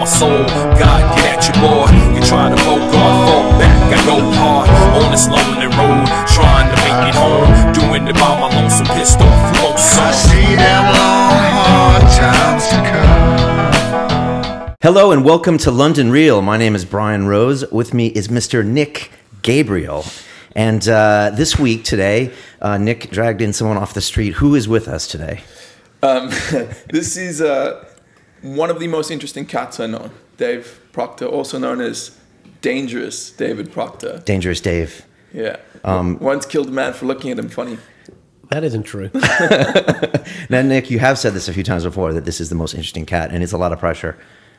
my soul. God, get at you, boy. You try to vote God, fall back. I go hard on this lonely road, trying to make it home. Doing it by my lonesome, pissed off, lonesome. I see them long, hard times to come. Hello and welcome to London Real. My name is Brian Rose. With me is Mr. Nick Gabriel. And this week, today, Nick dragged in someone off the street. Who is with us today? This is one of the most interesting cats I know, Dave Proctor, also known as Dangerous David Proctor. Dangerous Dave. Yeah. Once killed a man for looking at him funny. That isn't true. Now, Nick, you have said this a few times before, that this is the most interesting cat, and it's a lot of pressure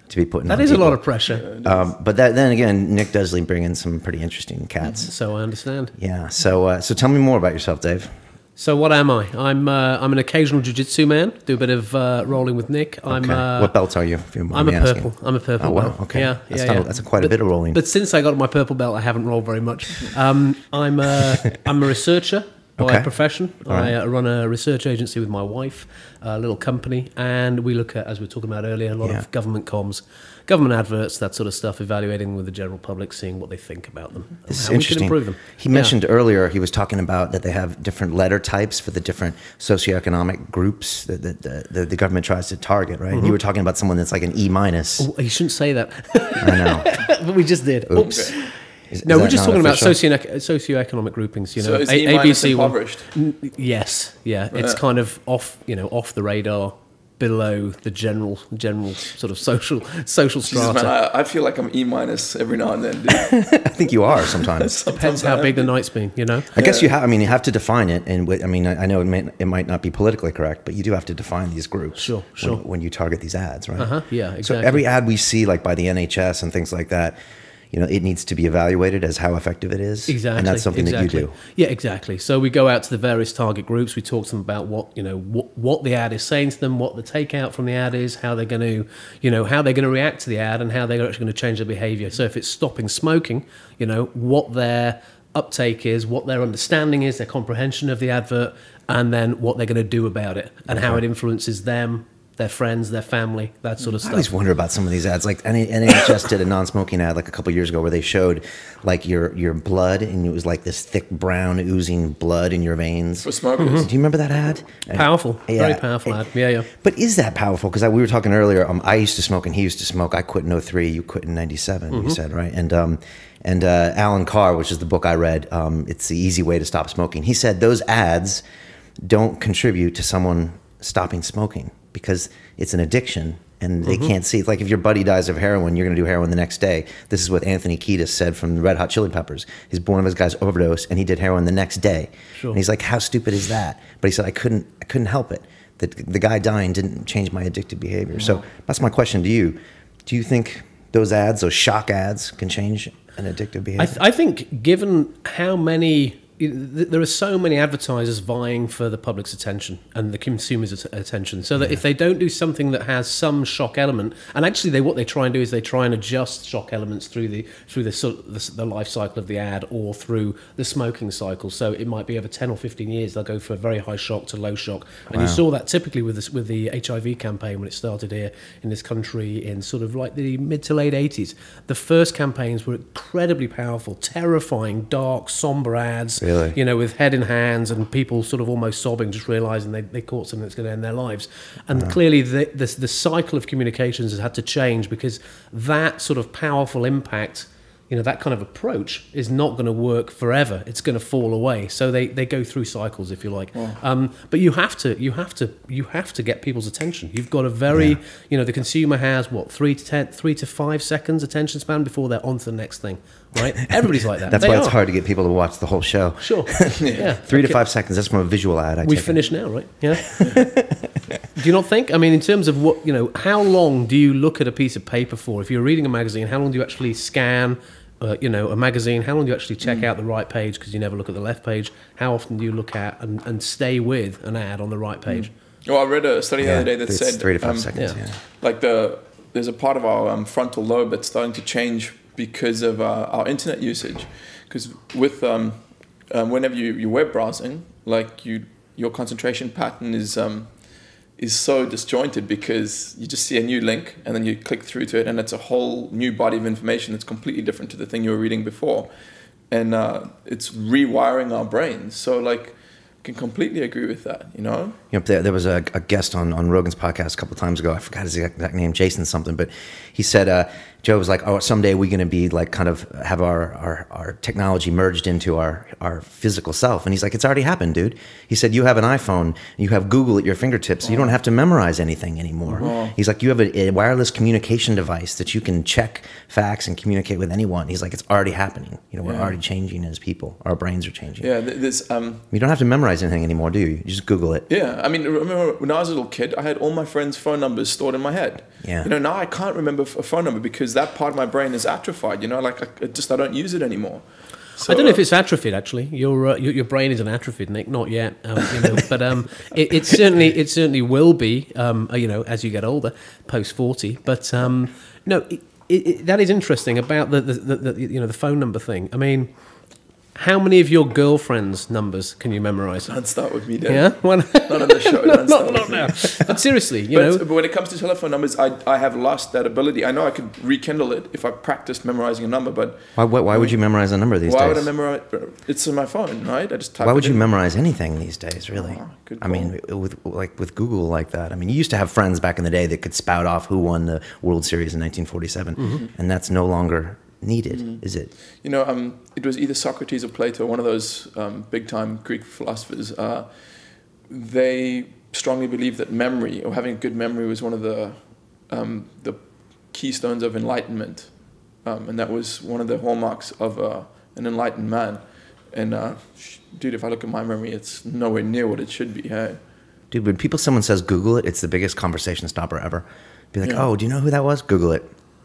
to be putting on That is people. a lot of pressure. But then again, Nick does bring in some pretty interesting cats. So I understand. Yeah. So tell me more about yourself, Dave. So what am I? I'm an occasional jiu-jitsu man. Do a bit of rolling with Nick. Okay. What belts are you? If you mind I'm me a asking? purple. I'm a purple Oh, wow. belt. Okay. Yeah, That's quite a bit of rolling. But since I got my purple belt, I haven't rolled very much. I'm a researcher by profession. Right. I run a research agency with my wife, a little company, and we look at, as we were talking about earlier, a lot of government comms, government adverts, that sort of stuff, evaluating with the general public, seeing what they think about them, This is how we can interesting. improve them. He mentioned earlier, he was talking about that they have different letter types for the different socioeconomic groups that the government tries to target, right? And you were talking about someone that's like an E-. Oh, you shouldn't say that. I know. But we just did. Oops. Okay. Is No, we're that just not talking about official? socioeconomic groupings. You know, So is E minus impoverished? Yes, yeah, it's kind of off the radar, below the general sort of social Jesus, strata. man, I feel like I'm E- every now and then, dude. I think you are sometimes. Depends how big the night's been, you know. I guess you have. I mean, you have to define it, and I mean, I know it might not be politically correct, but you do have to define these groups. Sure. When you target these ads, right? Yeah, exactly. So every ad we see, like by the NHS and things like that, you know, it needs to be evaluated as how effective it is. Exactly. And that's something that you do. Yeah, exactly. So we go out to the various target groups. We talk to them about what the ad is saying to them, what the takeout from the ad is, how they're going to react to the ad, and how they're actually going to change their behaviour. So if it's stopping smoking, you know, what their uptake is, what their understanding is, their comprehension of the advert, and then what they're going to do about it, and how it influences them, their friends, their family, that sort of stuff. I always wonder about some of these ads. Like NHS did a non-smoking ad like a couple years ago where they showed like your blood, and it was like this thick brown oozing blood in your veins. For smokers. Do you remember that ad? Powerful, Yeah. very powerful ad. Yeah. But is that powerful? Because we were talking earlier. I used to smoke and he used to smoke. I quit in 03. You quit in 97. You said, right? And Alan Carr, which is the book I read, It's the Easy Way to Stop Smoking. He said those ads don't contribute to someone stopping smoking, because it's an addiction and they can't see. It's like if your buddy dies of heroin, you're going to do heroin the next day. This is what Anthony Kiedis said from the Red Hot Chili Peppers. One of his guys overdosed and he did heroin the next day. Sure. And he's like, how stupid is that? But he said, I couldn't help it. The guy dying didn't change my addictive behavior. So that's my question to you. Do you think those ads, those shock ads, can change an addictive behavior? I think given how many... There are so many advertisers vying for the public's attention and the consumer's attention, so that if they don't do something that has some shock element, and actually what they try and do is they try and adjust shock elements through the life cycle of the ad or through the smoking cycle. So it might be over 10 or 15 years they'll go for a very high shock to low shock, and you saw that typically with the HIV campaign when it started here in this country in sort of like the mid to late 80s. The first campaigns were incredibly powerful, terrifying, dark, somber ads. Really? You know, with head in hands and people sort of almost sobbing, just realising they caught something that's going to end their lives. And clearly the cycle of communications has had to change, because that sort of powerful impact, you know, that kind of approach is not going to work forever. It's going to fall away. So they go through cycles, if you like. But you have to get people's attention. You've got a very, you know, the consumer has what, 3 to 5 seconds attention span before they're on to the next thing, right? Everybody's like that. That's why it's hard to get people to watch the whole show. Sure. Yeah. 3 to 5 seconds. That's from a visual ad. We finished now, right? Yeah. Do you not think? I mean, in terms of what, you know, how long do you look at a piece of paper for? If you're reading a magazine, how long do you actually scan, you know, a magazine? How long do you actually check out the right page, because you never look at the left page? How often do you look at and stay with an ad on the right page? Well, I read a study the other day that said 3 to 5 seconds. Like there's a part of our frontal lobe that's starting to change because of our internet usage. Because with whenever you're web browsing, like your concentration pattern is is so disjointed because you just see a new link and then you click through to it and it's a whole new body of information that's completely different to the thing you were reading before. And it's rewiring our brains. So like, I can completely agree with that, you know? Yep, there was a guest on Rogan's podcast a couple of times ago. I forgot his exact name, Jason something, but he said, Joe was like, oh, someday we're going to be like kind of have our technology merged into our physical self. And he's like, it's already happened, dude. He said, you have an iPhone, and you have Google at your fingertips. You don't have to memorize anything anymore. He's like, you have a wireless communication device that you can check facts and communicate with anyone. He's like, it's already happening. You know, we're already changing as people. Our brains are changing. Yeah, you don't have to memorize anything anymore, do you? You just Google it. Yeah, I mean, remember when I was a little kid, I had all my friends' phone numbers stored in my head. Yeah. You know, now I can't remember a phone number because that part of my brain is atrophied. You know, like I don't use it anymore. So, I don't know if it's atrophied. Actually, your brain isn't atrophied, Nick. Not yet, you know. But it certainly will be. You know, as you get older, post 40. But no, that is interesting about the you know, the phone number thing. I mean, how many of your girlfriend's numbers can you memorize? Don't start with me, Dave. Yeah, not on the show. not now. But seriously, you know. But when it comes to telephone numbers, I have lost that ability. I know I could rekindle it if I practiced memorizing a number, but Why would you memorize a number these days? why would I memorize? It's in my phone, right? I just type. Why would it you in. memorize anything these days, really? Good I mean, with Google like that. I mean, you used to have friends back in the day that could spout off who won the World Series in 1947, and that's no longer needed, is it? You know, it was either Socrates or Plato, one of those big-time Greek philosophers. They strongly believed that memory, or having a good memory, was one of the keystones of enlightenment, and that was one of the hallmarks of an enlightened man. And dude, if I look at my memory, it's nowhere near what it should be. Hey, Dude, when someone says Google it, it's the biggest conversation stopper ever. Be like, oh, do you know who that was? Google it.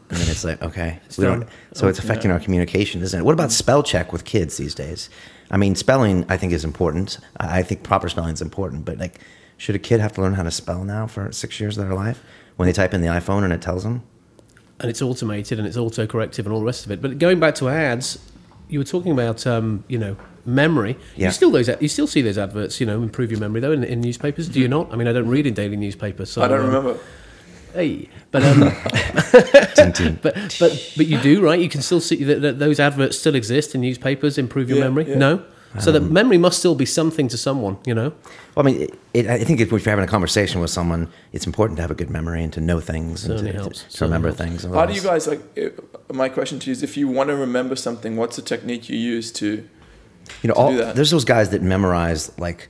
And then it's like, okay. So it's affecting our communication, isn't it? What about spell check with kids these days? I mean, spelling, I think, is important. I think proper spelling is important. But, like, should a kid have to learn how to spell now for 6 years of their life when they type in the iPhone and it tells them? And it's automated and it's autocorrective and all the rest of it. But going back to ads, you were talking about, you know, memory. Yeah. You still see those adverts, you know, improve your memory, though, in newspapers. Do you not? I mean, I don't read in daily newspapers. So, I don't remember. Hey, but but you do, right? You can still see that those adverts still exist in newspapers. Improve your memory. Yeah. No, so that memory must still be something to someone, you know. Well, I mean, I think if you're having a conversation with someone, it's important to have a good memory and to know things Certainly and helps. to remember things. How do you guys my question to you is, if you want to remember something, what's the technique you use to do that? There's those guys that memorize like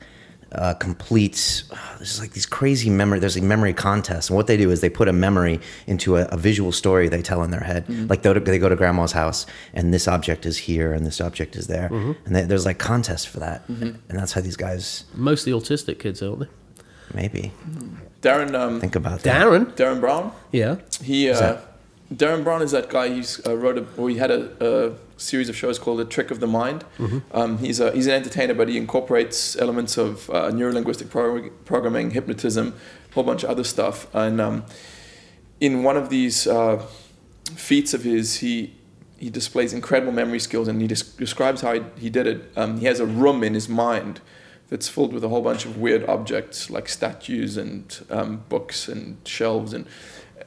complete. There's like these crazy memory. There's a memory contest, and what they do is they put a memory into a visual story they tell in their head. Like they go to grandma's house, and this object is here, and this object is there, and there's like contests for that, and that's how these guys. Mostly autistic kids, aren't they? Maybe. Darren. Think about that. Darren Brown. Yeah. Darren Brown is that guy who's he had a series of shows called The Trick of the Mind. He's an entertainer, but he incorporates elements of neurolinguistic programming, hypnotism, a whole bunch of other stuff. And in one of these feats of his, he displays incredible memory skills, and he describes how he did it. He has a room in his mind that's filled with a whole bunch of weird objects like statues and books and shelves,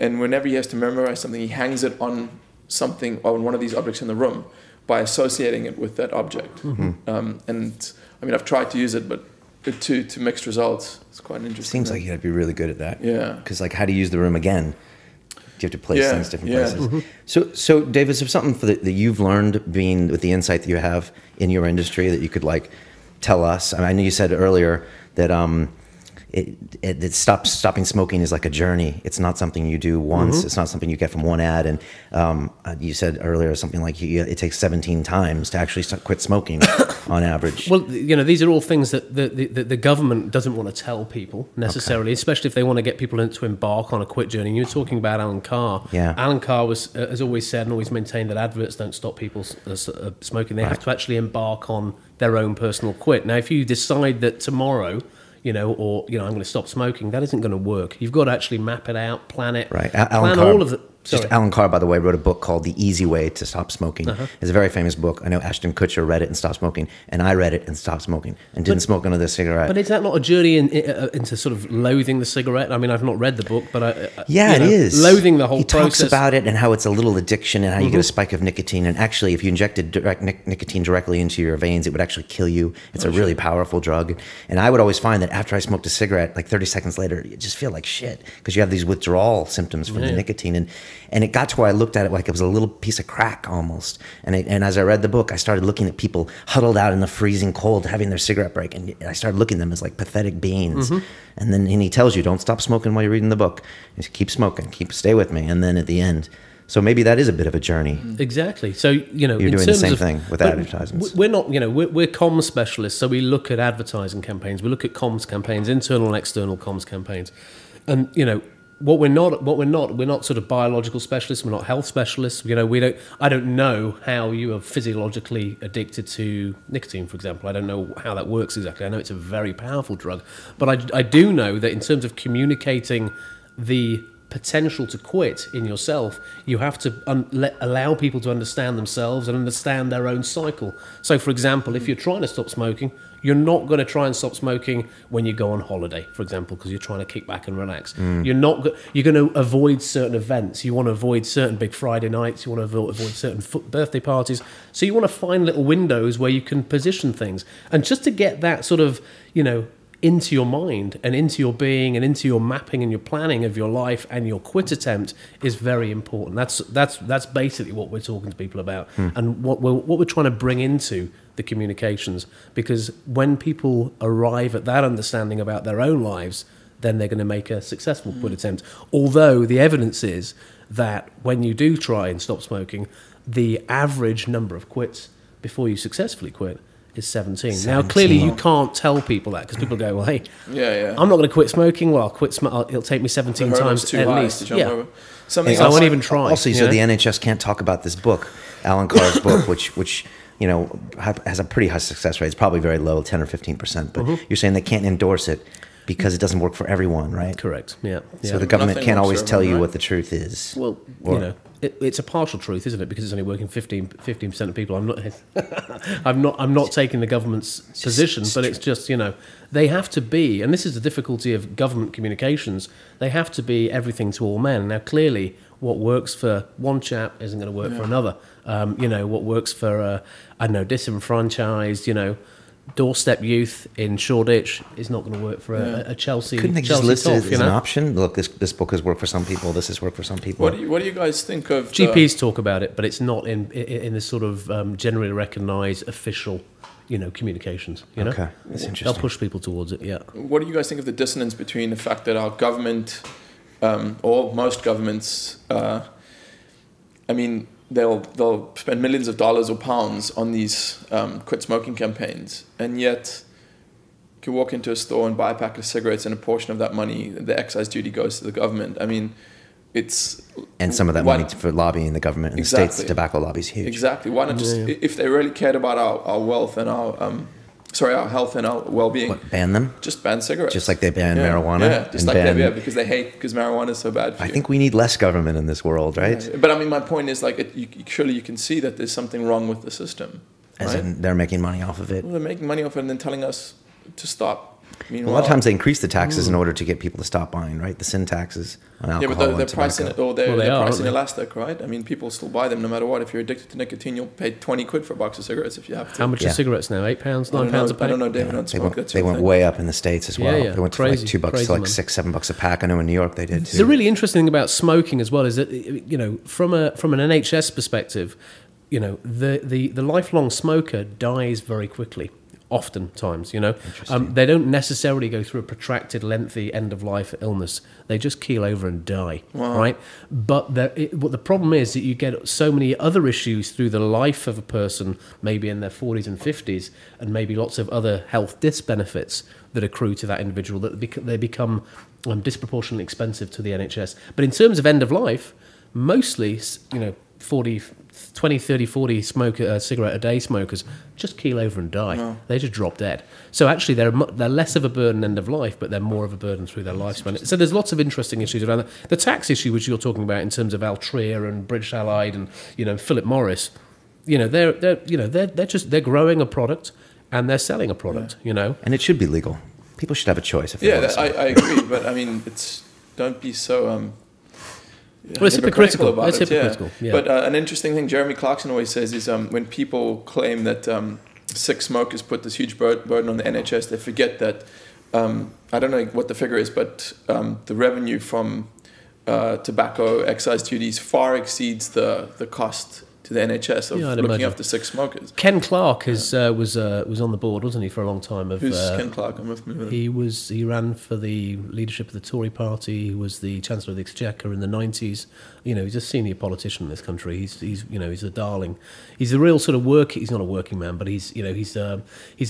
and whenever he has to memorize something, he hangs it on something, on one of these objects in the room, by associating it with that object. And I mean, I've tried to use it, but to mixed results. It's quite interesting. Seems like you got to be really good at that. Yeah. Because like, how do you use the room again? Do you have to place things different places? So Dave, is there something that you've learned being with the insight that you have in your industry that you could like tell us? I mean, I know you said earlier that stopping smoking is like a journey. It's not something you do once. It's not something you get from one ad. And you said earlier something like it takes 17 times to actually quit smoking on average. Well, you know, these are all things that the government doesn't want to tell people necessarily, especially if they want to get people to embark on a quit journey. You were talking about Alan Carr. Yeah. Alan Carr has always said and always maintained that adverts don't stop people smoking. They have to actually embark on their own personal quit. Now, if you decide that tomorrow, you know, or, you know, I'm going to stop smoking, that isn't going to work. You've got to actually map it out, plan it. Right. Plan all of it. Just Alan Carr, by the way, wrote a book called The Easy Way to Stop Smoking. It's a very famous book. I know Ashton Kutcher read it and stopped smoking, and I read it and stopped smoking and didn't smoke another cigarette. But is that not a journey into sort of loathing the cigarette? I mean, I've not read the book, but it is. Loathing the whole he process. He talks about it and how it's a little addiction and how you get a spike of nicotine. And actually, if you injected direct nicotine directly into your veins, it would actually kill you. It's a really powerful drug. And I would always find that after I smoked a cigarette, like 30 seconds later, you just feel like shit because you have these withdrawal symptoms from the nicotine. And it got to where I looked at it like it was a little piece of crack almost. And as I read the book, I started looking at people huddled out in the freezing cold having their cigarette break. And I started looking at them as like pathetic beings. And he tells you, don't stop smoking while you're reading the book. Just keep smoking, stay with me. And then at the end, so maybe that is a bit of a journey. Exactly. So, you're doing the same thing with advertisements. We're not, we're comms specialists. So we look at advertising campaigns. We look at comms campaigns, internal and external comms campaigns. And, we're not sort of biological specialists. We're not health specialists. I don't know how you are physiologically addicted to nicotine, for example. I don't know how that works exactly. I know it's a very powerful drug, but I do know that in terms of communicating the potential to quit in yourself, you have to allow people to understand themselves and understand their own cycle. So, for example, if you're trying to stop smoking, you're not going to try and stop smoking when you go on holiday, for example, because you're trying to kick back and relax. You're going to avoid certain events. You want to avoid certain big Friday nights. You want to avoid certain birthday parties. So you want to find little windows where you can position things. And just to get that sort of, into your mind and into your being and into your mapping and your planning of your life and your quit attempt is very important. That's basically what we're talking to people about and what we're trying to bring into the communications, because when people arrive at that understanding about their own lives, then they're going to make a successful quit attempt. Although the evidence is that when you do try and stop smoking, the average number of quits before you successfully quit is 17. Now, clearly, you can't tell people that because people go, well, hey, I'm not going to quit smoking. Well, I'll quit it'll take me 17 times at least. So I won't even try. Also, you said the NHS can't talk about this book, Alan Carr's book, which has a pretty high success rate. It's probably very low, 10 or 15%. But you're saying they can't endorse it because it doesn't work for everyone, right? Correct. Yeah. So the government can't always tell you what the truth is. Well, it's a partial truth, isn't it? Because it's only working 15% of people. I'm not taking the government's position, but it's just they have to be, and this is the difficulty of government communications. They have to be everything to all men. Now, clearly, what works for one chap isn't going to work for another. What works for disenfranchised, doorstep youth in Shoreditch is not going to work for a Chelsea. Couldn't they just list it as an option? Look, this book has worked for some people. This has worked for some people. What do you guys think of GPs talk about it, but it's not in this sort of generally recognised official, communications. Okay, that's interesting. They'll push people towards it. Yeah. What do you guys think of the dissonance between the fact that our government, or most governments, they'll spend millions of dollars or pounds on these quit smoking campaigns, and yet you can walk into a store and buy a pack of cigarettes, and a portion of that money, the excise duty, goes to the government. I mean, and some of that money for lobbying the government. In the States, the tobacco lobby is huge. Exactly. Why not just, if they really cared about our wealth and our health and our well-being, ban them? Just ban cigarettes. Just like they ban marijuana? Yeah, because because marijuana is so bad for you. I think we need less government in this world, right? Yeah. But my point is, surely you can see that there's something wrong with the system. As in, they're making money off of it? Well, they're making money off it and then telling us to stop. Meanwhile, a lot of times they increase the taxes in order to get people to stop buying, right? The sin taxes on alcohol. Yeah, but they're pricing it, or they're pricing elastic, right? I mean, people still buy them no matter what. If you're addicted to nicotine, you'll pay 20 quid for a box of cigarettes if you have to. How much are cigarettes now? £8, £9 a pack? I don't know, David. They went way up in the States as well. Yeah. They went from like $2 to like $6, $7 a pack. I know in New York they did too. The really interesting thing about smoking as well is that, from an NHS perspective, the lifelong smoker dies very quickly. Oftentimes, they don't necessarily go through a protracted, lengthy end-of-life illness. They just keel over and die, right? But what the problem is that you get so many other issues through the life of a person, maybe in their 40s and 50s, and maybe lots of other health disbenefits that accrue to that individual, that they become disproportionately expensive to the NHS. But in terms of end-of-life, mostly, 40 20, 30, 40 cigarette a day smokers just keel over and die. No. They just drop dead. So actually, they're less of a burden end of life, but they're more of a burden through their lifespan. So there's lots of interesting issues around that. The tax issue, which you're talking about in terms of Altria and British Allied and Philip Morris, they're growing a product and they're selling a product. And it should be legal. People should have a choice. If they Yeah, want to I agree, but I mean, don't be so. Well, it's hypocritical about it's it. hypocritical. Yeah. But an interesting thing Jeremy Clarkson always says is when people claim that sick smokers put this huge burden on the NHS, they forget that I don't know what the figure is, but the revenue from tobacco excise duties far exceeds the cost to the NHS of looking after sick smokers. Ken Clarke was on the board, wasn't he, for a long time? Who's Ken Clarke? I'm not familiar with him. He ran for the leadership of the Tory party. He was the Chancellor of the Exchequer in the 90s. He's a senior politician in this country. He's a darling. He's a real sort of he's not a working man, but he's a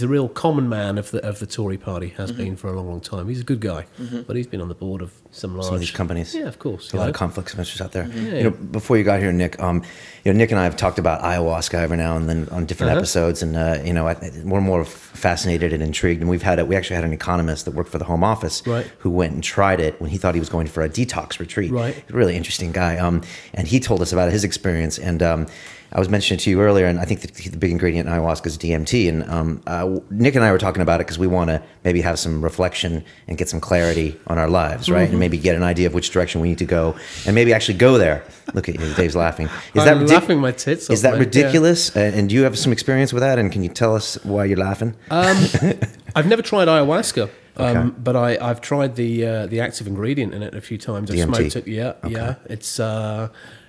real common man of the Tory party. Has been for a long, long time. He's a good guy, but he's been on the board of some some of these companies. Yeah, of course. A lot of conflicts of interest out there. Yeah. Before you got here, Nick, Nick and I have talked about ayahuasca every now and then on different episodes, and we're more fascinated and intrigued. And we actually had an economist that worked for the Home Office who went and tried it when he thought he was going for a detox retreat. Right. Really interesting guy. And he told us about his experience. And I was mentioning to you earlier, and I think the big ingredient in ayahuasca is DMT. And Nick and I were talking about it because we want to maybe have some reflection and get some clarity on our lives, right? And maybe get an idea of which direction we need to go, and maybe actually go there. Look at you, Dave's laughing. I'm laughing my tits off. Is that ridiculous? Yeah. And do you have some experience with that? And can you tell us why you're laughing? I've never tried ayahuasca. Okay. But I've tried the active ingredient in it a few times. I've d.m.t. smoked it. Yeah, okay. Yeah.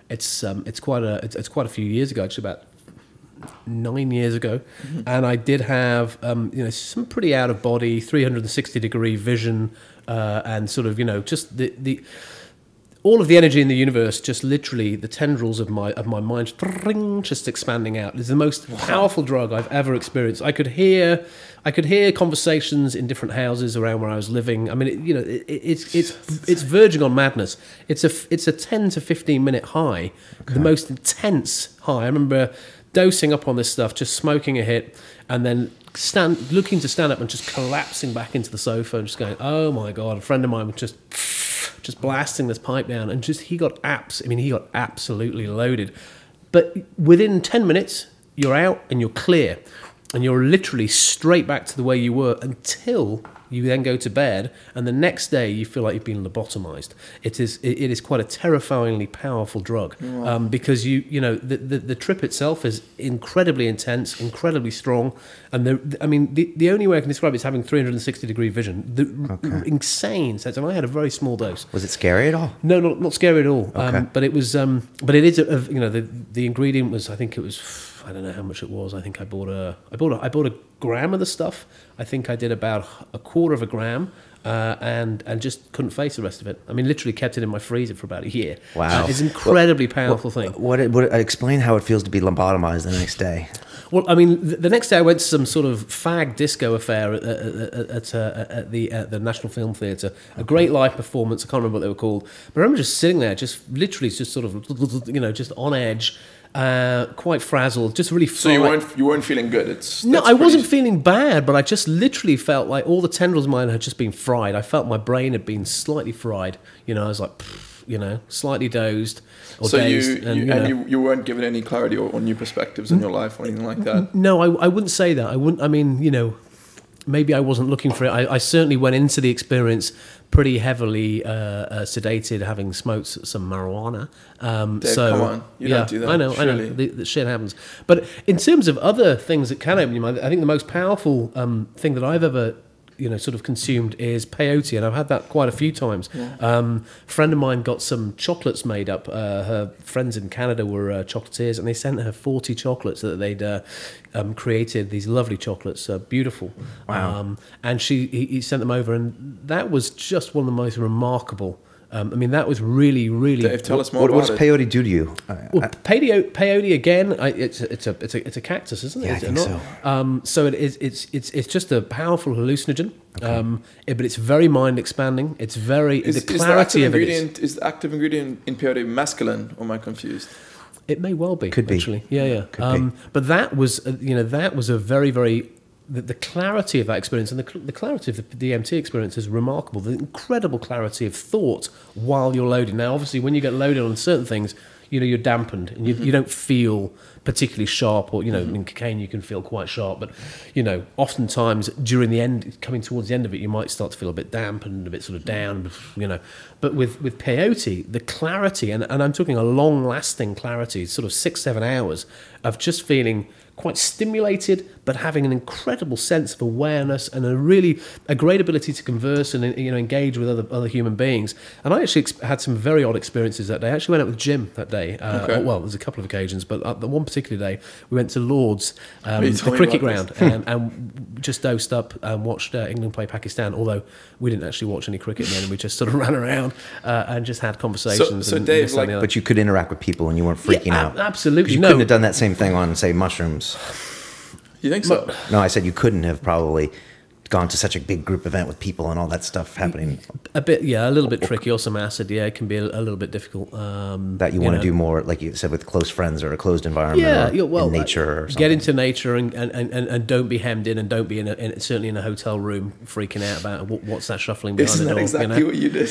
It's quite a few years ago, actually about 9 years ago, and I did have some pretty out of body 360-degree vision, and sort of just the all of the energy in the universe, just literally the tendrils of my mind just expanding out. It's the most powerful drug I've ever experienced. I could hear conversations in different houses around where I was living. I mean, it's verging on madness. It's a 10 to 15 minute high, the most intense high. I remember dosing up on this stuff, just smoking a hit, and then looking to stand up and just collapsing back into the sofa and just going, oh my God. A friend of mine was just blasting this pipe down, and he got absolutely loaded. But within 10 minutes, you're out and you're clear, and you're literally straight back to the way you were until you then go to bed, and the next day you feel like you've been lobotomised. It is quite a terrifyingly powerful drug, because the trip itself is incredibly intense, incredibly strong, and the only way I can describe it is having 360-degree vision. Insane sense, and I had a very small dose. Was it scary at all? No, not scary at all. Okay. But it was. But it is. The ingredient was. I think it was. I don't know how much it was. I think I bought a gram of the stuff. I think I did about a quarter of a gram, and just couldn't face the rest of it. I mean, literally kept it in my freezer for about a year. Wow, it's an incredibly powerful thing. Explain how it feels to be lobotomized the next day. Well, I mean, the next day I went to some sort of fag disco affair at the National Film Theatre. A great live performance. I can't remember what they were called. But I remember just sitting there, just literally, just sort of, just on edge. Quite frazzled, just really. So you weren't feeling good. I wasn't feeling bad, but I just literally felt like all the tendrils of mine had just been fried. I felt my brain had been slightly fried. I was like, slightly dozed or dazed. You weren't given any clarity or new perspectives in your life or anything like that. No, I wouldn't say that. I wouldn't. I mean, maybe I wasn't looking for it. I certainly went into the experience pretty heavily sedated, having smoked some marijuana. Dave, come on, you don't do that. I know. The shit happens. But in terms of other things that can open your mind, I think the most powerful thing that I've ever sort of consumed is peyote, and I've had that quite a few times. Yeah. A friend of mine got some chocolates made up. Her friends in Canada were chocolatiers, and they sent her 40 chocolates that they'd created. These lovely chocolates, beautiful. Wow. And he sent them over, and that was just one of the most remarkable. That was really, really. Dave, tell us more about it. What does peyote do to you? Well, peyote again. It's a cactus, isn't it? Yeah, I think so. So it's just a powerful hallucinogen. Okay. But it's very mind expanding. It's very the clarity of it. Is the active ingredient in peyote masculine, or am I confused? It may well be. Could be. Actually. Yeah. Could be. But that was, that was a very, very... The clarity of that experience and the clarity of the d.m.t. experience is remarkable. The incredible clarity of thought while you're loaded. Now, obviously, when you get loaded on certain things, you're dampened and you don't feel particularly sharp, or in cocaine you can feel quite sharp, but oftentimes during the end, coming towards the end of it, you might start to feel a bit damp and a bit sort of down, But with peyote, the clarity, and I'm talking a long-lasting clarity, sort of 6-7 hours of just feeling quite stimulated, but having an incredible sense of awareness and a great ability to converse and engage with other human beings. And I actually had some very odd experiences that day. I actually went out with Jim that day. Well, there's a couple of occasions, but the one particular day we went to Lord's, the cricket ground, and just dosed up and watched England play Pakistan. Although we didn't actually watch any cricket then, we just sort of ran around and just had conversations. So Dave, but you could interact with people and you weren't freaking out. Absolutely, you couldn't have done that same thing on, say, mushrooms. You think so? No, I said you couldn't have probably gone to such a big group event with people and all that stuff happening. A little bit tricky. Or some acid, it can be a little bit difficult. That you want to do more, like you said, with close friends or a closed environment, in nature or something. Get into nature and don't be hemmed in, and don't be certainly in a hotel room freaking out about what's that shuffling behind the door. Isn't that exactly what you did?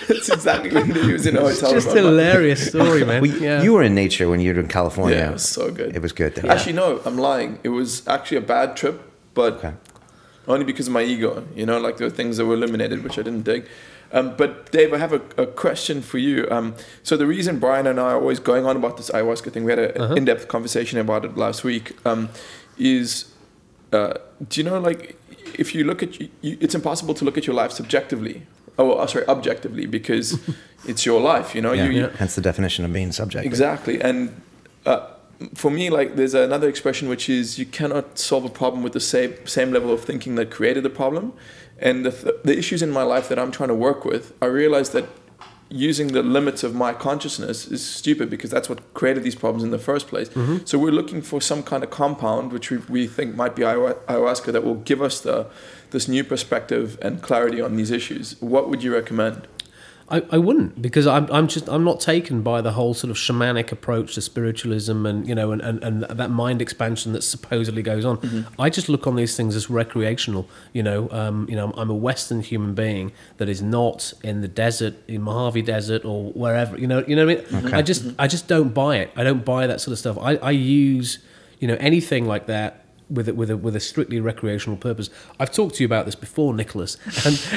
That's exactly what you did. He was in a hotel room. It's just a hilarious story, man. You were in nature when you were in California. Yeah, it was so good. It was good. Yeah. Actually, no, I'm lying. It was actually a bad trip, but only because of my ego. There were things that were eliminated, which I didn't dig. But Dave, I have a question for you. So the reason Brian and I are always going on about this ayahuasca thing, we had an in-depth conversation about it last week, is, do you know, if you look at, it's impossible to look at your life subjectively. Objectively, because it's your life, Hence the definition of being subjective. Exactly. And for me, there's another expression, which is you cannot solve a problem with the same level of thinking that created the problem. And the issues in my life that I'm trying to work with, I realize that using the limits of my consciousness is stupid, because that's what created these problems in the first place. So we're looking for some kind of compound, which we think might be ayahuasca, that will give us this new perspective and clarity on these issues. What would you recommend? I wouldn't, because I'm not taken by the whole sort of shamanic approach to spiritualism and and that mind expansion that supposedly goes on. I just look on these things as recreational. I'm a Western human being that is not in the desert, in Mojave Desert or wherever. You know what I mean? Okay. I just don't buy it. I don't buy that sort of stuff. I use anything like that with a strictly recreational purpose. I've talked to you about this before, Nicholas,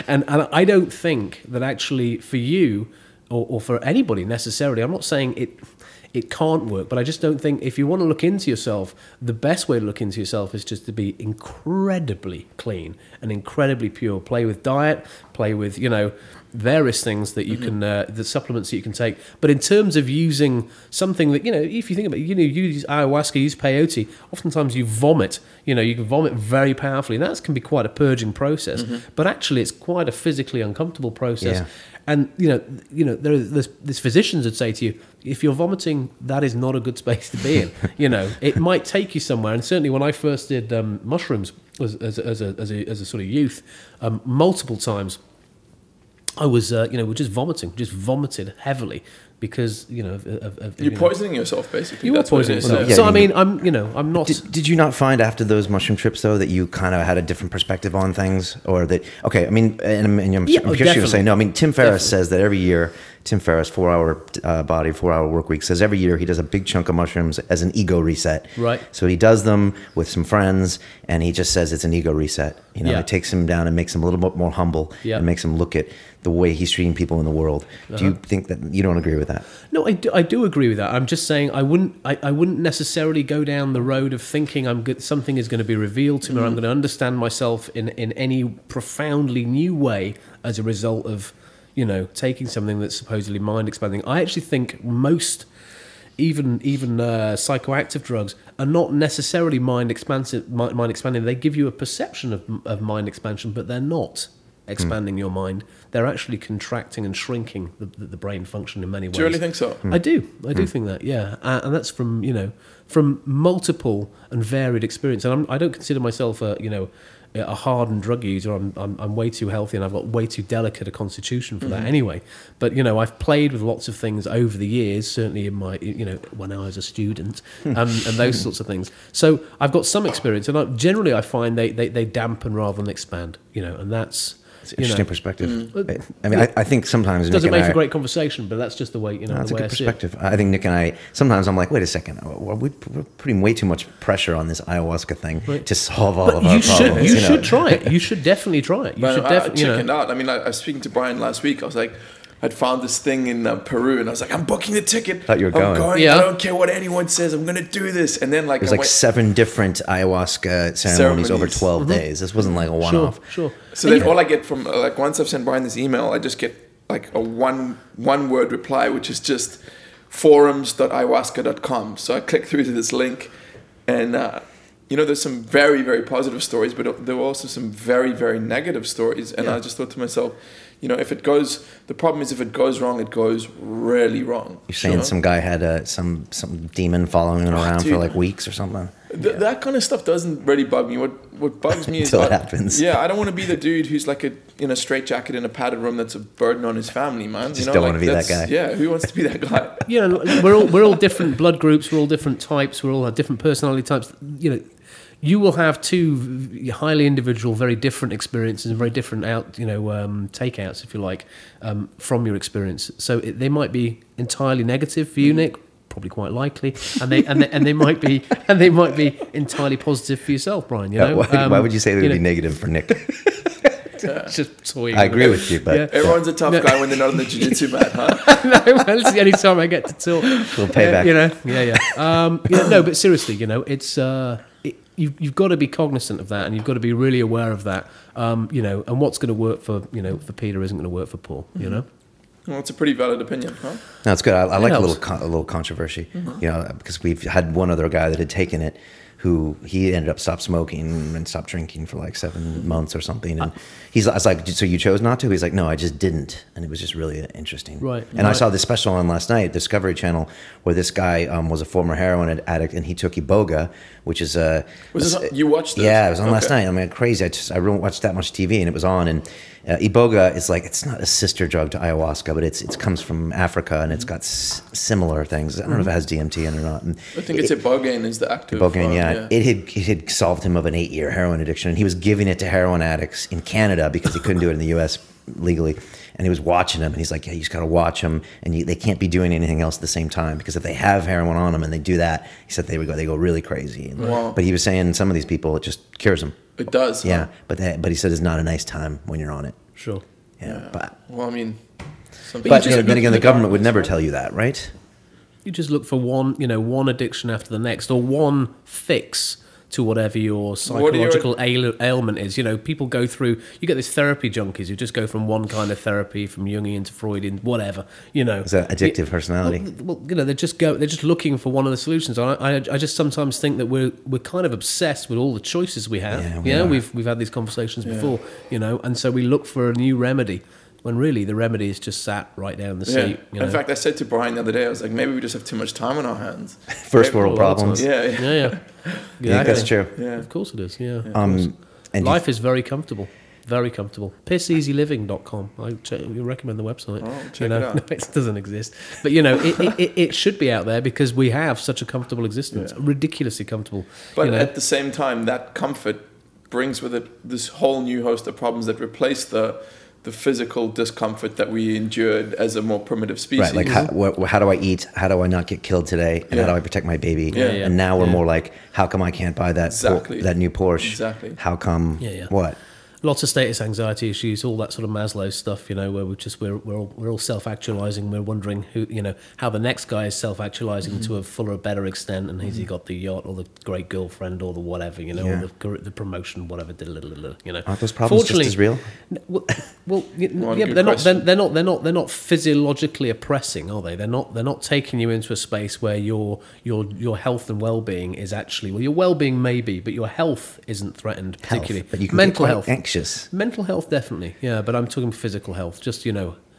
and I don't think that actually for you or for anybody necessarily, I'm not saying it can't work, but I just don't think, if you want to look into yourself, the best way to look into yourself is just to be incredibly clean and incredibly pure. Play with diet, play with various things that you can, the supplements that you can take. But in terms of using something that, if you think about it, you use ayahuasca, use peyote, oftentimes you vomit, you can vomit very powerfully. And that can be quite a purging process, but actually it's quite a physically uncomfortable process. Yeah. And, there's physicians that say to you, if you're vomiting, that is not a good space to be in. It might take you somewhere. And certainly when I first did mushrooms as a sort of youth, multiple times, I was, just vomited heavily because, you're poisoning yourself, basically. You were poisoning yourself. Yeah, so, I'm not... Did you not find after those mushroom trips, though, that you kind of had a different perspective on things? Or that, okay, I'm curious you to say no. Tim Ferriss says that every year, Tim Ferriss, 4-hour body, 4-hour work week, says every year he does a big chunk of mushrooms as an ego reset. Right. So he does them with some friends, and he just says it's an ego reset. It takes him down and makes him a little bit more humble, and makes him look at the way he's treating people in the world. Do you think that you don't agree with that? No, I do agree with that. I'm just saying I wouldn't necessarily go down the road of thinking something is going to be revealed to me, or I'm going to understand myself in any profoundly new way as a result of taking something that's supposedly mind expanding. I actually think most even psychoactive drugs are not necessarily mind expanding. They give you a perception of mind expansion, but they're not expanding your mind. They're actually contracting and shrinking the brain function in many ways. Do you really think so? I do think that, yeah. And that's from multiple and varied experience. And I don't consider myself a a hardened drug user. I'm way too healthy, and I've got way too delicate a constitution for that anyway. But I've played with lots of things over the years, certainly in my when I was a student, and those sorts of things. So I've got some experience, and generally I find they dampen rather than expand. And that's. It's an interesting perspective. I mean, I think sometimes doesn't Nick make and for great conversation, but that's just the way that's the a way good I see perspective. I think Nick and I sometimes I'm like, wait a second, we're putting way too much pressure on this ayahuasca thing to solve all of our problems. You should try it. You should definitely try it. You should definitely check it out. I mean, I was speaking to Brian last week. I was like, I'd found this thing in Peru, and I was like, I'm booking the ticket. Thought you were I'm going. I don't care what anyone says. I'm going to do this. And then there's like 7 different ayahuasca ceremonies over 12 days. This wasn't like a one-off. Sure. So then all I get from once I've sent Brian this email, I just get like a one word reply, which is just forums.ayahuasca.com. So I click through to this link, and there's some very, very positive stories, but there were also some very, very negative stories. And I just thought to myself, if it goes, the problem is if it goes wrong, it goes really wrong. You're saying some guy had some demon following him around for like weeks or something? That kind of stuff doesn't really bug me. What bugs me is until it happens. Yeah, I don't want to be the dude who's like in a straitjacket in a padded room that's a burden on his family, man. Just don't want to be that guy. Yeah, who wants to be that guy? We're all different blood groups. We're all different types. We all have different personality types. You will have 2 highly individual, very different experiences and very different takeouts, if you like, from your experience. So they might be entirely negative for you, Nick, probably quite likely, and they might be entirely positive for yourself, Brian. Why would you say they would be negative for Nick? Just toying. I agree with you, but everyone's a tough guy when they're not on the jiu-jitsu mat, huh? No, well, it's the only time I get to talk. We'll pay back. No, but seriously, it's. You've got to be cognizant of that, and you've got to be really aware of that. And what's going to work for Peter isn't going to work for Paul. Well, it's a pretty valid opinion, huh? No, it's good. I like a little controversy. Because we've had one other guy that had taken it, who he ended up stopped smoking and stopped drinking for like 7 months or something. And I was like, so you chose not to? He's like, no, I just didn't. And it was just really interesting. Right. And I saw this special on last night, Discovery Channel, where this guy was a former heroin addict, and he took Iboga, which is you watched it? Yeah, it was on last night. I mean, crazy. I don't watch that much TV, and it was on. And Iboga is like, it's not a sister drug to ayahuasca, but it comes from Africa, and it's got similar things. I don't know if it has DMT in it or not. And I think it's Ibogaine is the active. Ibogaine, yeah. It had solved him of an 8-year heroin addiction, and he was giving it to heroin addicts in Canada because he couldn't do it in the U.S. legally. And he was watching them, and he's like, yeah, you just got to watch them, and they can't be doing anything else at the same time, because if they have heroin on them and they do that, he said they go really crazy. And, wow. But he was saying some of these people, it just cures them. It does. Yeah, but he said it's not a nice time when you're on it. Sure. Yeah. But well, I mean, then again, the government would never tell you that, right? You just look for one addiction after the next, or one fix to whatever your psychological ailment is. People go through, you get these therapy junkies who just go from one kind of therapy, from Jungian to Freudian, whatever, It's an addictive personality. Well, they're just looking for one of the solutions. I just sometimes think that we're kind of obsessed with all the choices we have. Yeah, we've had these conversations before, and so we look for a new remedy, when really the remedy is just sat right down the seat. In fact, I said to Brian the other day, I was like, maybe we just have too much time on our hands. First world problems. Yeah. Yeah, that's true. Yeah. Of course it is, yeah. And life is very comfortable. Very comfortable. PissEasyLiving.com. I recommend the website. Oh, check it out. No, it doesn't exist. But, it should be out there, because we have such a comfortable existence. Ridiculously comfortable. But at the same time, that comfort brings with it this whole new host of problems that replace the physical discomfort that we endured as a more primitive species. Right, like how do I eat? How do I not get killed today? And how do I protect my baby? And now we're more like, how come I can't buy that that new Porsche? Exactly. How come? What? Lots of status anxiety issues, all that sort of Maslow stuff, where we're all self-actualizing. We're wondering how the next guy is self-actualizing to a fuller, better extent, and has he got the yacht or the great girlfriend or the whatever, or the promotion, whatever. Aren't those problems just as real? Well, but they're not physiologically oppressing, are they? They're not taking you into a space where your health and well-being is actually, your well-being may be, but your health isn't threatened particularly. But you can mental get health. Anxious. Mental health, definitely, yeah. But I'm talking physical health. Just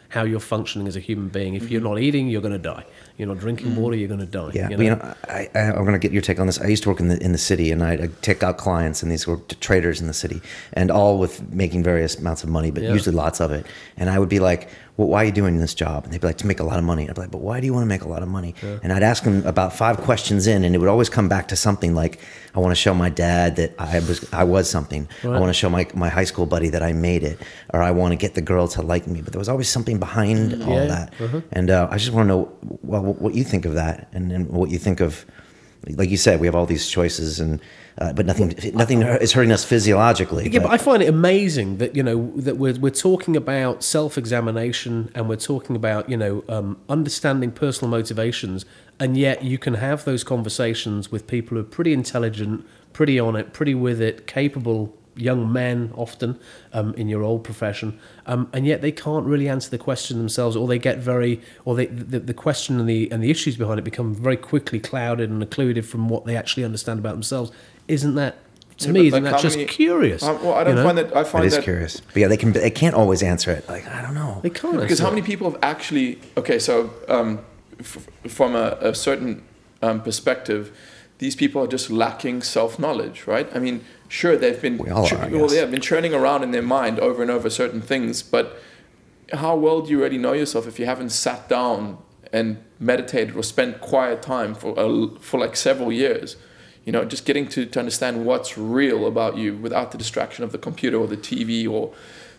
how you're functioning as a human being. If you're not eating, you're going to die. You're not drinking water, you're going to die. Yeah, you but, know? I'm going to get your take on this. I used to work in the city, and I'd take out clients, and these were traders in the city, and all with making various amounts of money, but usually lots of it. And I would be like, well, why are you doing this job? And they'd be like, to make a lot of money. I'd be like, but why do you want to make a lot of money? Yeah. And I'd ask them about 5 questions in, and it would always come back to something like, I want to show my dad that I was something. Right. I want to show my high school buddy that I made it, or I want to get the girl to like me. But there was always something behind all that. And I just want to know, well, what you think of that, and what you think of, like you said, we have all these choices, and but nothing is hurting us physiologically. Yeah, but I find it amazing that that we're talking about self-examination, and we're talking about understanding personal motivations, and yet you can have those conversations with people who are pretty intelligent, pretty on it, pretty with it, capable young men often in your old profession, and yet they can't really answer the question themselves, or they get the question and the issues behind it become very quickly clouded and occluded from what they actually understand about themselves. Isn't that, to me, isn't that just curious? Well, I don't find that. I find it is curious, but yeah, they can't always answer it. Like, I don't know, they can't, because how many people have actually? Okay, so from a certain perspective, these people are just lacking self-knowledge, right? I mean, sure, they've been been churning around in their mind over and over certain things, but how well do you really know yourself if you haven't sat down and meditated or spent quiet time for like several years? Just getting to understand what's real about you without the distraction of the computer or the TV or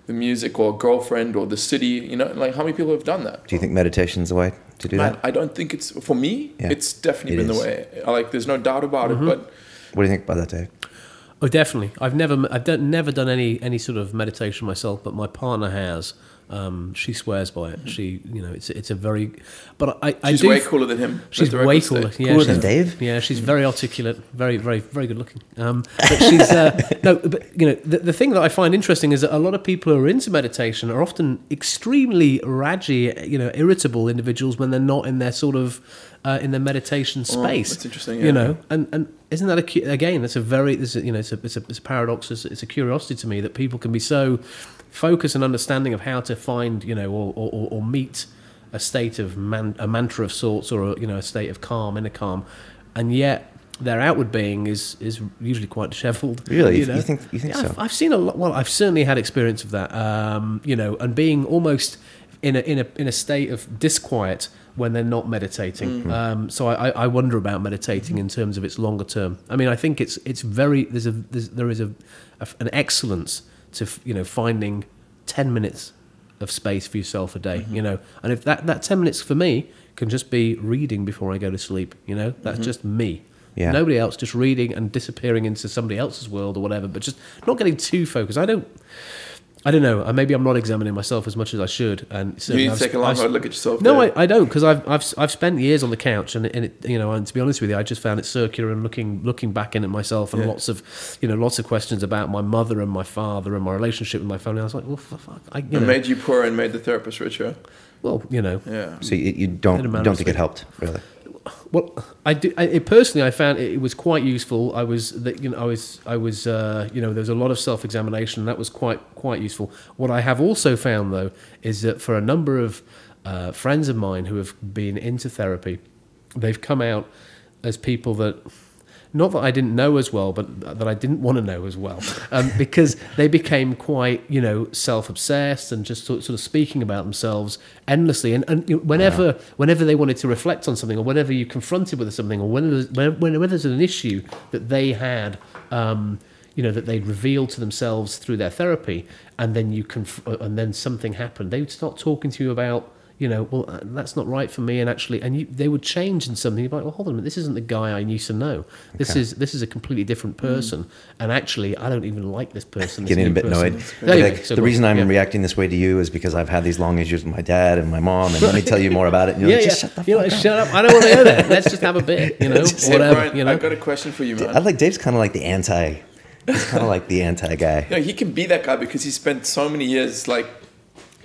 the music or girlfriend or the city. Like, how many people have done that? Do you think meditation's the way to do that? I don't think it's, for me, it's definitely been the way. Like, there's no doubt about it. But what do you think about that, Dave? Oh, definitely. I've never done any sort of meditation myself, but my partner has. She swears by it. She, it's a very, but she's way cooler than him. She's way cooler. Yeah, cooler than Dave. Yeah, she's very articulate, very, very, very good looking. But she's no, but the thing that I find interesting is that a lot of people who are into meditation are often extremely raggy, irritable individuals when they're not in their sort of in their meditation space. That's interesting. Yeah. And isn't that again? That's a very, it's a paradox. It's a curiosity to me that people can be so focus and understanding of how to find, or meet a state of a mantra of sorts, or a state of calm, inner calm, and yet their outward being is usually quite dishevelled. Really, you think so? I've seen a lot. Well, I've certainly had experience of that. And being almost in a state of disquiet when they're not meditating. So I wonder about meditating in terms of its longer term. I mean, I think it's very there is an excellence to finding 10 minutes of space for yourself a day, and if that 10 minutes for me can just be reading before I go to sleep, that's just me. Yeah. Nobody else, just reading and disappearing into somebody else's world or whatever, but just not getting too focused. I don't know. Maybe I'm not examining myself as much as I should. And you need to take a long hard look at yourself. No, I don't, because I've spent years on the couch, and it, and to be honest with you, I just found it circular, and looking back in at myself, and lots of questions about my mother and my father and my relationship with my family. I was like, well, fuck. It made you poor and made the therapist richer. Well, Yeah. So you don't think it helped, really? Well, personally, I found it was quite useful. There was a lot of self-examination, and that was quite useful. What I have also found, though, is that for a number of friends of mine who have been into therapy, they've come out as people that, not that I didn't know as well, but that I didn't want to know as well, because they became quite, self-obsessed and just sort of speaking about themselves endlessly. And whenever they wanted to reflect on something, or whenever you confronted with something, or whenever there's an issue that they had, that they'd revealed to themselves through their therapy, and then and then something happened, they would start talking to you about, well, that's not right for me, and they would change in something. You'd be like, well, hold on a minute, this isn't the guy I used to know. This is a completely different person, and actually, I don't even like this person. Getting a bit annoyed. The reason I'm reacting this way to you is because I've had these long issues with my dad and my mom, and let me tell you more about it. And just shut the fuck up. Shut up. I don't want to know that. Let's just have a bit, whatever. Brian, I've got a question for you, man. I like Dave's kind of like the anti. He's kind of like the anti guy. He can be that guy because he spent so many years like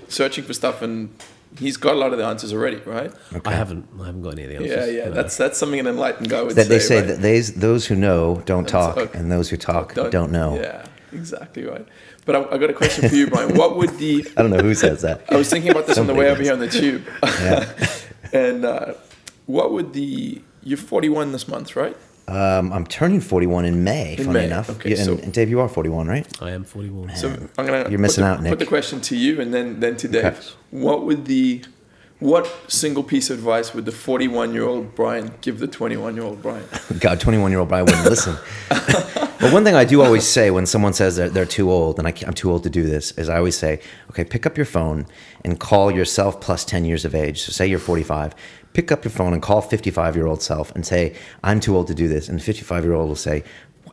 searching for stuff, and he's got a lot of the answers already, right? Okay. I haven't got any of the answers. Yeah. No. That's something an enlightened guy would say. They say that those who know don't talk, and those who talk don't know. Yeah, exactly right. But I got a question for you, Brian. What would the... I don't know who says that. I was thinking about this on the way over here on the tube. Yeah. And what would you're 41 this month, right? I'm turning 41 in May, funny enough. Okay, and Dave, you are 41, right? I am 41. So I'm gonna You're missing out, Nick. put the question to you, and then to Dave. Okay. What single piece of advice would the 41-year-old Brian give the 21-year-old Brian? God, 21-year-old Brian wouldn't listen. But one thing I do always say when someone says that they're too old, and I'm too old to do this, is I always say, okay, pick up your phone and call yourself plus 10 years of age. So say you're 45. Pick up your phone and call 55-year-old self and say, I'm too old to do this. And the 55-year-old will say,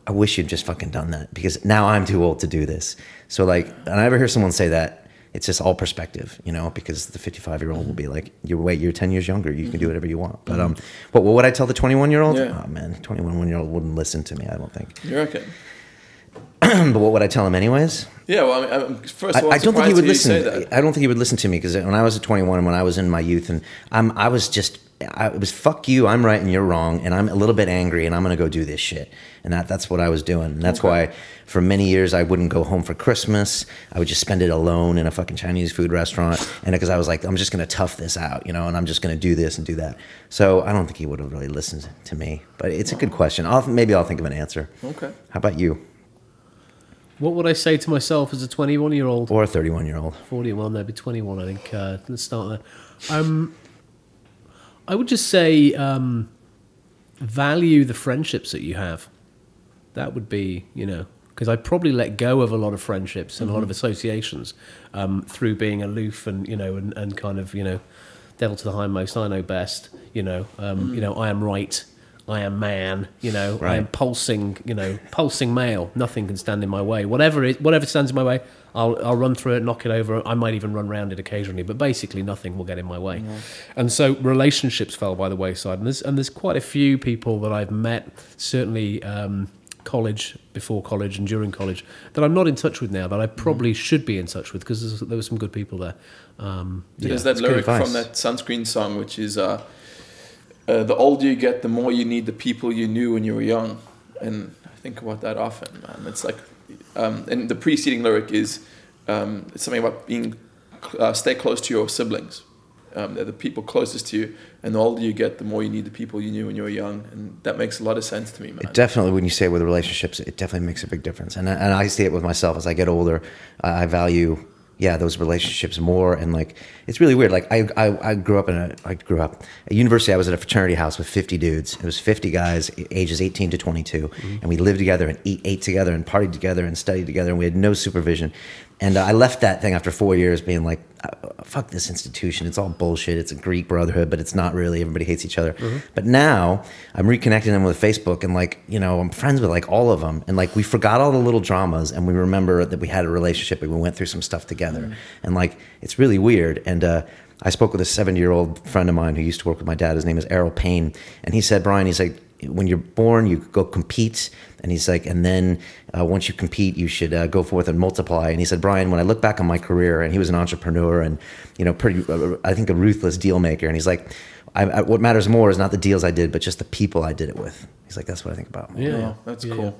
I wish you'd just fucking done that because now I'm too old to do this. So like, and I ever hear someone say that, it's just all perspective, you know, because the 55-year-old will be like, you're 10 years younger. You can do whatever you want. But what would I tell the 21-year-old? Yeah. Oh, man, 21-year-old wouldn't listen to me, I don't think. You reckon? But what would I tell him anyways? Yeah, well, I mean, first of all, I don't think he would listen. That. I don't think he would listen to me because when I was at 21, when I was in my youth, and it was fuck you, I'm right and you're wrong, and I'm a little bit angry, and I'm gonna go do this shit, and that's what I was doing, and that's why for many years I wouldn't go home for Christmas. I would just spend it alone in a fucking Chinese food restaurant, and because I was like, I'm just gonna tough this out, you know, and I'm just gonna do this and do that. So I don't think he would have really listened to me, but it's a good question. Maybe I'll think of an answer. Okay. How about you? What would I say to myself as a 21-year-old? Or a 31-year-old? 41, maybe 21, I think. Let's start there. I would just say value the friendships that you have. That would be, you know, because I probably let go of a lot of friendships and a lot of associations through being aloof and, you know, and kind of, you know, devil to the hindmost, I know best, you know, I am right. I am man, you know, right. I am pulsing male. Nothing can stand in my way. Whatever stands in my way, I'll run through it, knock it over. I might even run around it occasionally, but basically nothing will get in my way. Yeah. And so relationships fell by the wayside. And there's quite a few people that I've met, certainly college, before college and during college, that I'm not in touch with now, that I probably should be in touch with because there were some good people there. There's that lyric from that Sunscreen song, which is... the older you get, the more you need the people you knew when you were young. And I think about that often, man. It's like, and the preceding lyric is it's something about stay close to your siblings. They're the people closest to you. And the older you get, the more you need the people you knew when you were young. And that makes a lot of sense to me, man. It definitely, when you say it with relationships, it definitely makes a big difference. And I see it with myself as I get older. I value... those relationships more, and like it's really weird. Like I grew up at university. I was at a fraternity house with 50 dudes. It was 50 guys, ages 18 to 22, and we lived together and ate together and partied together and studied together, and we had no supervision. And I left that thing after 4 years, being like, "Fuck this institution! It's all bullshit. It's a Greek brotherhood, but it's not really. Everybody hates each other." But now I'm reconnecting them with Facebook, and like, you know, I'm friends with like all of them, and like we forgot all the little dramas, and we remember that we had a relationship, and we went through some stuff together, and like it's really weird. And I spoke with a 70-year-old friend of mine who used to work with my dad. His name is Errol Payne, and he said, Brian, he's like, when you're born, you go compete. And he's like, and then once you compete, you should go forth and multiply. And he said, Brian, when I look back on my career, and he was an entrepreneur and, you know, I think a ruthless deal maker. And he's like, what matters more is not the deals I did, but just the people I did it with. He's like, that's what I think about. Yeah, that's cool.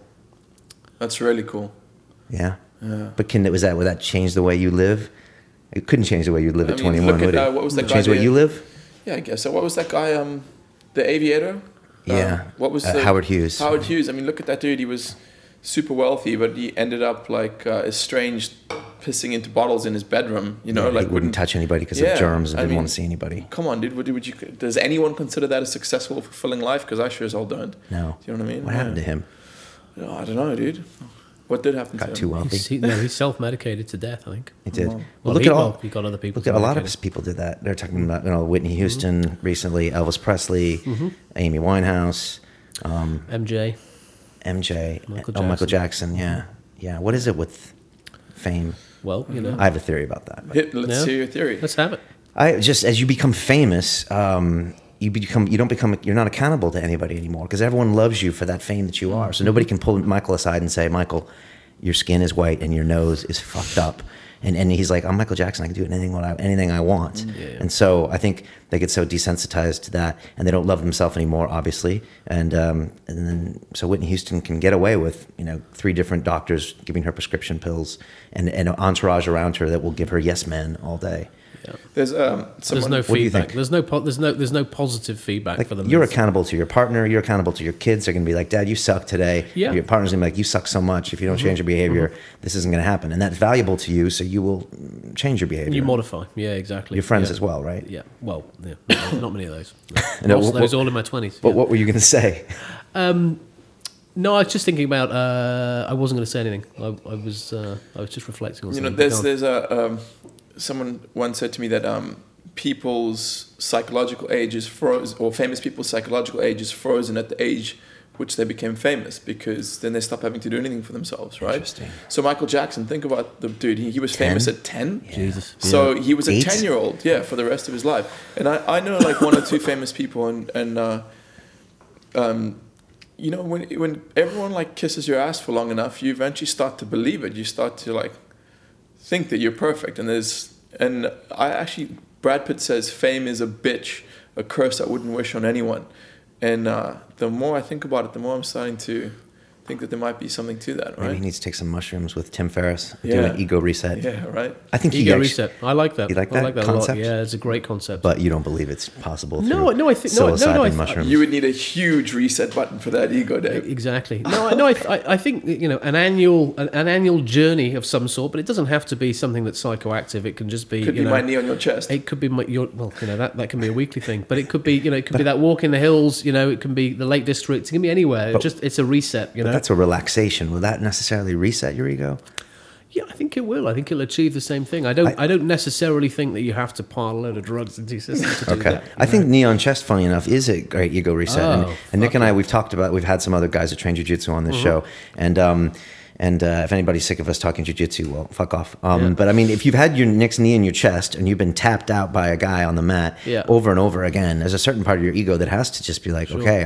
That's really cool. Yeah. But would that change the way you live? It couldn't change the way you live at 21, would it? What was that guy? Change the way you live? Yeah, I guess so. What was that guy? The aviator. What was Howard Hughes? Howard Hughes. I mean, look at that dude. He was super wealthy, but he ended up like estranged, pissing into bottles in his bedroom. You know, like he wouldn't touch anybody because of germs and didn't want to see anybody. Come on, dude. Does anyone consider that a successful, fulfilling life? Because I sure as hell don't. No. Do you know what I mean? What happened to him? I don't know, dude. What did happen to him? Got too wealthy. He self-medicated to death, I think. He did. Well, he got other people. Look at a lot of people did that. They're talking about, you know, Whitney Houston recently, Elvis Presley, Amy Winehouse, MJ, Michael Jackson. Yeah. What is it with fame? Well, you know, I have a theory about that. Let's hear your theory. Let's have it. As you become famous, you're not accountable to anybody anymore because everyone loves you for that fame that you are. So nobody can pull Michael aside and say, Michael, your skin is white and your nose is fucked up. And he's like, I'm Michael Jackson. I can do anything I want. And so I think they get so desensitized to that, and they don't love themselves anymore, obviously. And then so Whitney Houston can get away with 3 different doctors giving her prescription pills and an entourage around her that will give her yes men all day. There's There's no What do you feedback. think? There's no positive feedback Like, for them. you're accountable to your partner. You're accountable to your kids. They're going to be like, Dad, you suck today. Yeah. Your partner's going to be like, you suck so much. If you don't change your behavior, this isn't going to happen. And that's valuable to you, so you will change your behavior. You modify. Yeah, exactly. Your friends Yeah. as well, right? Yeah. Well, yeah. Not many of those. No, Most of those all in my 20s. But yeah. what were you going to say? No, I was just thinking about. I wasn't going to say anything. I was just reflecting on You know, something. there's a someone once said to me that people's psychological age is frozen, or famous people's psychological age is frozen at the age which they became famous, because then they stop having to do anything for themselves, right? Interesting. So Michael Jackson, think about the dude. He was 10? famous at 10. Jesus. So he was a 8? 10-year-old, yeah, for the rest of his life. And I know like one or two famous people, and you know, when everyone like kisses your ass for long enough, you eventually start to believe it. You start to like think that you're perfect. And I actually, Brad Pitt says fame is a bitch, a curse I wouldn't wish on anyone. And the more I think about it, the more I'm starting to think that there might be something to that, right? Maybe he needs to take some mushrooms with Tim Ferriss. Do Yeah. an ego reset. Yeah, right. I think he Ego actually, reset. I like that. You like I that like that concept? a lot. Yeah, it's a great concept. But you don't believe it's possible. No, through no, I think no, psilocybin I mushrooms. You would need a huge reset button for that ego, Dave. Exactly. No, I think you know an annual journey of some sort, but it doesn't have to be something that's psychoactive. It can just be Could you be know, my knee on your chest. It could be that can be a weekly thing, but it could be it could be that walk in the hills. You know, it can be the Lake District. It can be anywhere. It's a reset. You know, But that's a relaxation. Will that necessarily reset your ego? yeah, I think it will. I think it'll achieve the same thing. I don't necessarily think that you have to pile a load of drugs into your system to do Okay. that. I think Neon Chest, funny enough, is a great ego reset. Oh, and Nick and I, we've had some other guys that train jiu-jitsu on this show. And if anybody's sick of us talking jiu-jitsu, well, fuck off. But I mean, if you've had your Nick's knee in your chest and you've been tapped out by a guy on the mat over and over again, there's a certain part of your ego that has to just be like, okay,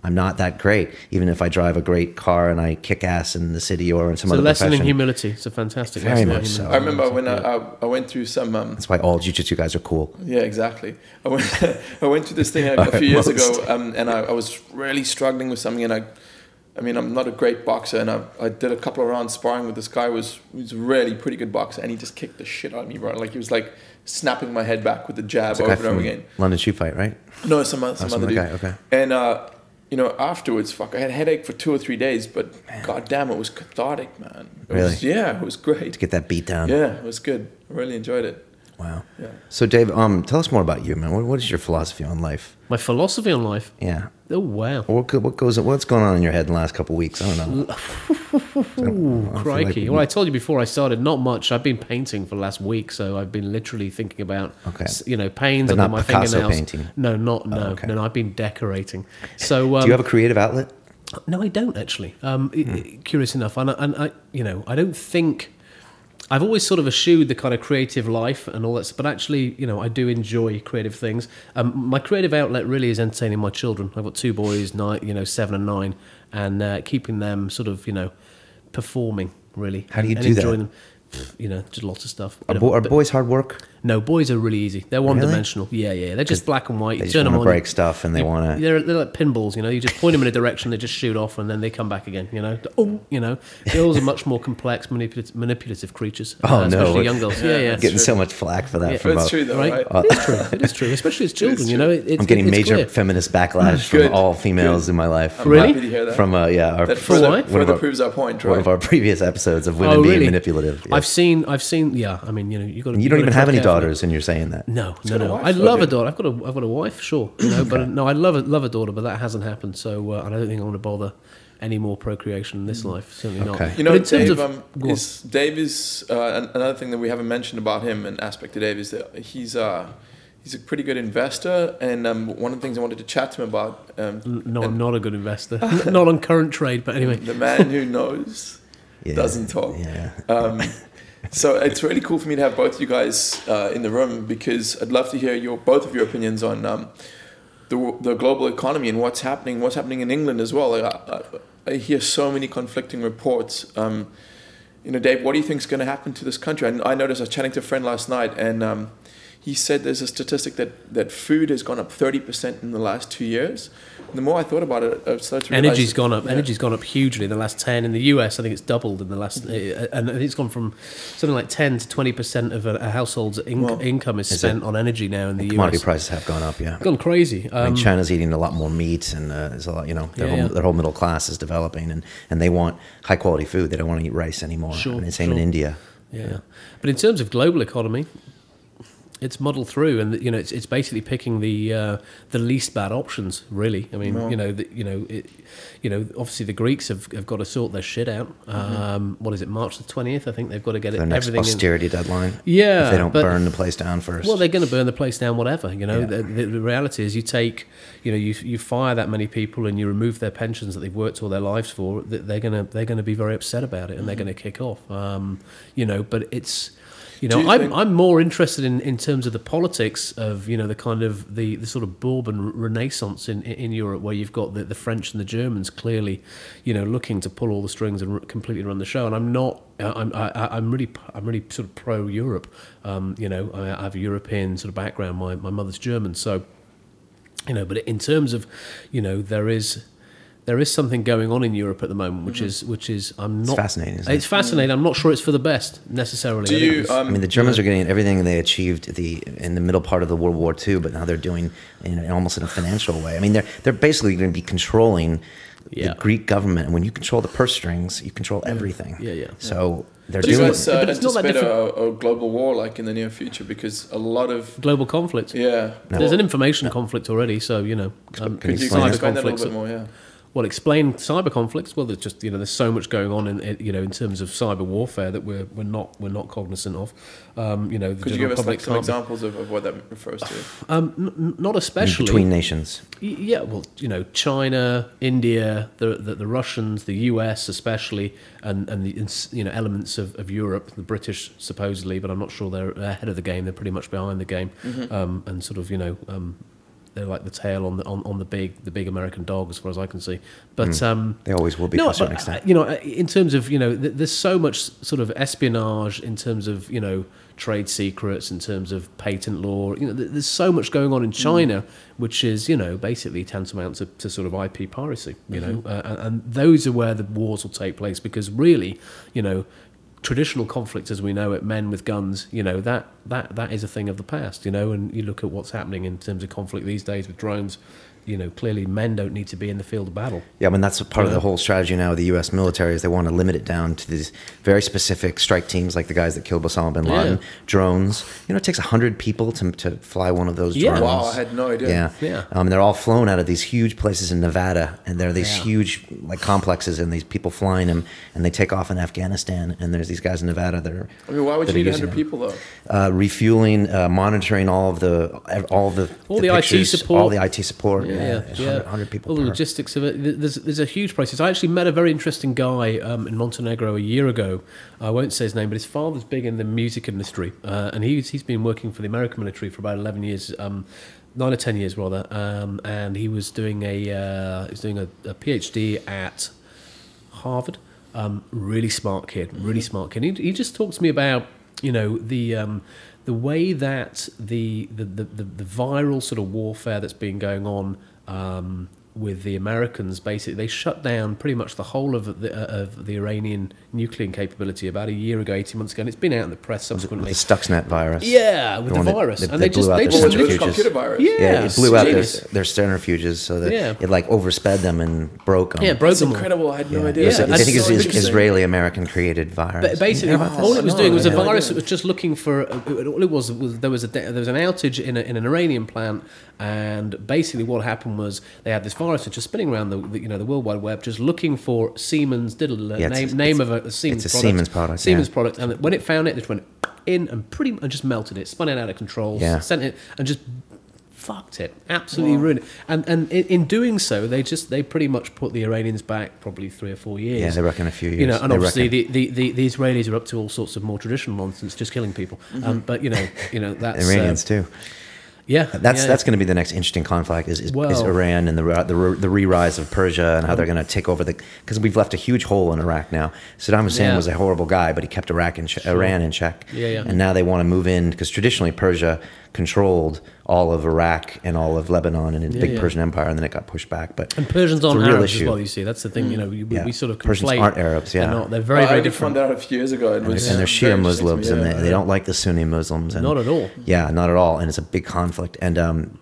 I'm not that great, even if I drive a great car and I kick ass in the city or in some other lesson profession. in humility. It's a fantastic Very lesson in much so. humility. I remember when I went through some. That's why all jiu-jitsu guys are cool. Yeah, exactly. I went through this thing a few years ago, and I was really struggling with something, and I mean, I'm not a great boxer, and I did a couple of rounds sparring with this guy who was a really pretty good boxer, and he just kicked the shit out of me, bro. Like, he was like snapping my head back with the jab over and over again. London Shoot Fight, right? No, some other dude. guy, okay. And you know, afterwards, fuck, I had a headache for 2 or 3 days, but goddamn, it was cathartic, man. It was great. To get that beat down. Yeah, it was good. I really enjoyed it. Wow. Yeah. So, Dave, tell us more about you, man. What is your philosophy on life? My philosophy on life. Yeah. Oh wow. What's going on in your head in the last couple of weeks? I don't know. Crikey. Well, I told you before I started, not much. I've been painting for the last week, so I've been literally thinking about, pains But under not my Picasso fingernails. painting? No, okay. No, I've been decorating. So Do you have a creative outlet? no, I don't actually. Curious enough, and I don't think. I've always sort of eschewed the kind of creative life and all that, but actually, I do enjoy creative things. My creative outlet really is entertaining my children. I've got 2 boys, 7 and 9, and keeping them sort of, performing really. How do you and do that? enjoying them. Just lots of stuff. Are boys hard work? No, boys are really easy. They're one-dimensional. Yeah. They're just black and white. They just want to break stuff, and they want to. They're like pinballs, You just point them in a direction, they just shoot off, and then they come back again. Girls are much more complex, manipulative creatures. Oh, no. Especially young girls. Yeah. Getting so much flack for that. But it's true, though, right? It is true. Especially as children. I'm getting major feminist backlash from all females in my life. I'm happy to hear that. From that further proves our point, right? One of our previous episodes of women being manipulative. Yeah. I've seen. Yeah, I mean, you got. You don't even have any daughters, and you're saying that. No. I love a daughter. I've got a wife, sure, but no, I love a daughter, but that hasn't happened. So I don't think I want to bother any more procreation in this life. Certainly not. Okay. Dave is another thing that we haven't mentioned about him. An aspect of Dave is that he's a pretty good investor, and one of the things I wanted to chat to him about. No, I'm not a good investor. Not on current trade, but anyway. The man who knows doesn't talk. Yeah. So it's really cool for me to have both of you guys in the room, because I'd love to hear both of your opinions on the global economy and what's happening in England as well. I hear so many conflicting reports. Dave, what do you think is going to happen to this country? I noticed I was chatting to a friend last night, and he said there's a statistic that food has gone up 30% in the last 2 years. And the more I thought about it, I started to realize... Energy's gone up. Yeah. Energy's gone up hugely in the last 10. In the US, I think it's doubled in the last... And it's gone from something like 10 to 20% of a household's income is spent on energy now in the US. Commodity prices have gone up, yeah. Gone crazy. I mean, China's eating a lot more meat, and there's a lot, their whole middle class is developing, and they want high-quality food. They don't want to eat rice anymore. Sure, I mean, same in India. Yeah. But in terms of global economy... It's muddled through, and it's basically picking the least bad options. Really, I mean, obviously the Greeks have got to sort their shit out. What is it, March the 20th? I think they've got to get their next austerity deadline. Yeah, if they don't burn the place down first. Well, they're going to burn the place down, whatever. The reality is, you fire that many people and you remove their pensions that they've worked all their lives for. They're going to be very upset about it, and they're going to kick off. But it's. I'm more interested in terms of the politics of the kind of the sort of Bourbon Renaissance in Europe, where you've got the French and the Germans clearly, looking to pull all the strings and completely run the show. And I'm not. I'm really sort of pro Europe. I have a European sort of background. My mother's German, so But in terms of, there is something going on in Europe at the moment, which is I'm not. It's fascinating. Isn't it? It's fascinating. I'm not sure it's for the best necessarily. I mean, the Germans are getting everything they achieved in the middle part of the World War II, but now they're doing almost in a financial way. I mean, they're basically going to be controlling the Greek government, and when you control the purse strings, you control everything. Yeah. So they're doing. Do you guys anticipate a global war like in the near future? Because a lot of global conflict. Yeah, there's an information conflict already. So can you explain that a little bit more? Yeah. Well, explain cyber conflicts. Well, there's just there's so much going on in terms of cyber warfare that we're not cognizant of. Could you give us some examples of what that refers to? Not especially between nations. Yeah, well, China, India, the Russians, the US especially, and the elements of Europe, the British supposedly, but I'm not sure they're ahead of the game. They're pretty much behind the game, and sort of they're like the tail on the big American dog, as far as I can see. But they always will be to a certain extent. In terms of there's so much sort of espionage in terms of trade secrets, in terms of patent law. There's so much going on in China, which is basically tantamount to sort of IP piracy. And those are where the wars will take place, because really, traditional conflict as we know it, men with guns, that is a thing of the past, and you look at what's happening in terms of conflict these days with drones. Clearly men don't need to be in the field of battle. Yeah, I mean, that's part of the whole strategy now of the U.S. military is they want to limit it down to these very specific strike teams, like the guys that killed Osama bin Laden. Drones. It takes 100 people to fly one of those drones. Wow, I had no idea. Yeah. They're all flown out of these huge places in Nevada, and there are these huge complexes, and these people flying them, and they take off in Afghanistan, and there's these guys in Nevada that are. I mean, why would you need 100 people though? Refueling, monitoring all the pictures, IT support, all the IT support. Yeah. 100 people. All the logistics of it. There's a huge process. I actually met a very interesting guy in Montenegro a year ago. I won't say his name, but his father's big in the music industry, and he's been working for the American military for about 11 years. 9 or 10 years rather, and he was doing a PhD at Harvard. Really smart kid. He just talks to me about the way that the viral sort of warfare that's been going on with the Americans. Basically, they shut down pretty much the whole of the Iranian nuclear capability about a year ago, 18 months ago, and it's been out in the press subsequently. The Stuxnet virus. Yeah, with the virus. And they just computer virus. Yeah, it blew out their centrifuges so that it like oversped them and broke them. Yeah, broke them. Incredible. I had no idea. I think it's an Israeli-American created virus. But basically, all it was doing was a virus that was just looking for. All it was there was an outage in an Iranian plant, and basically what happened was they had this virus just spinning around the World Wide Web, just looking for Siemens. Name of a Siemens product. Siemens product. Siemens product, and when it found it, it just went in and just melted it, spun it out of control, sent it, and just fucked it, absolutely ruined it. And in doing so, they pretty much put the Iranians back probably 3 or 4 years. Yeah, they reckon a few years. And obviously the Israelis are up to all sorts of more traditional nonsense, just killing people. But that's Iranians too. Yeah, that's going to be the next interesting conflict is Iran and the re-rise of Persia and how they're going to take over because we've left a huge hole in Iraq now. Saddam Hussein was a horrible guy, but he kept Iran in check. And now they want to move in because traditionally Persia controlled all of Iraq and all of Lebanon and the big Persian Empire, and then it got pushed back. And Persians aren't Arabs as well, you see. That's the thing, we sort of conflate. Persians aren't Arabs, They're very, very different. I found out a few years ago. And they're Shia Muslims, and they don't like the Sunni Muslims. And, not at all. Yeah, not at all. And it's a big conflict. And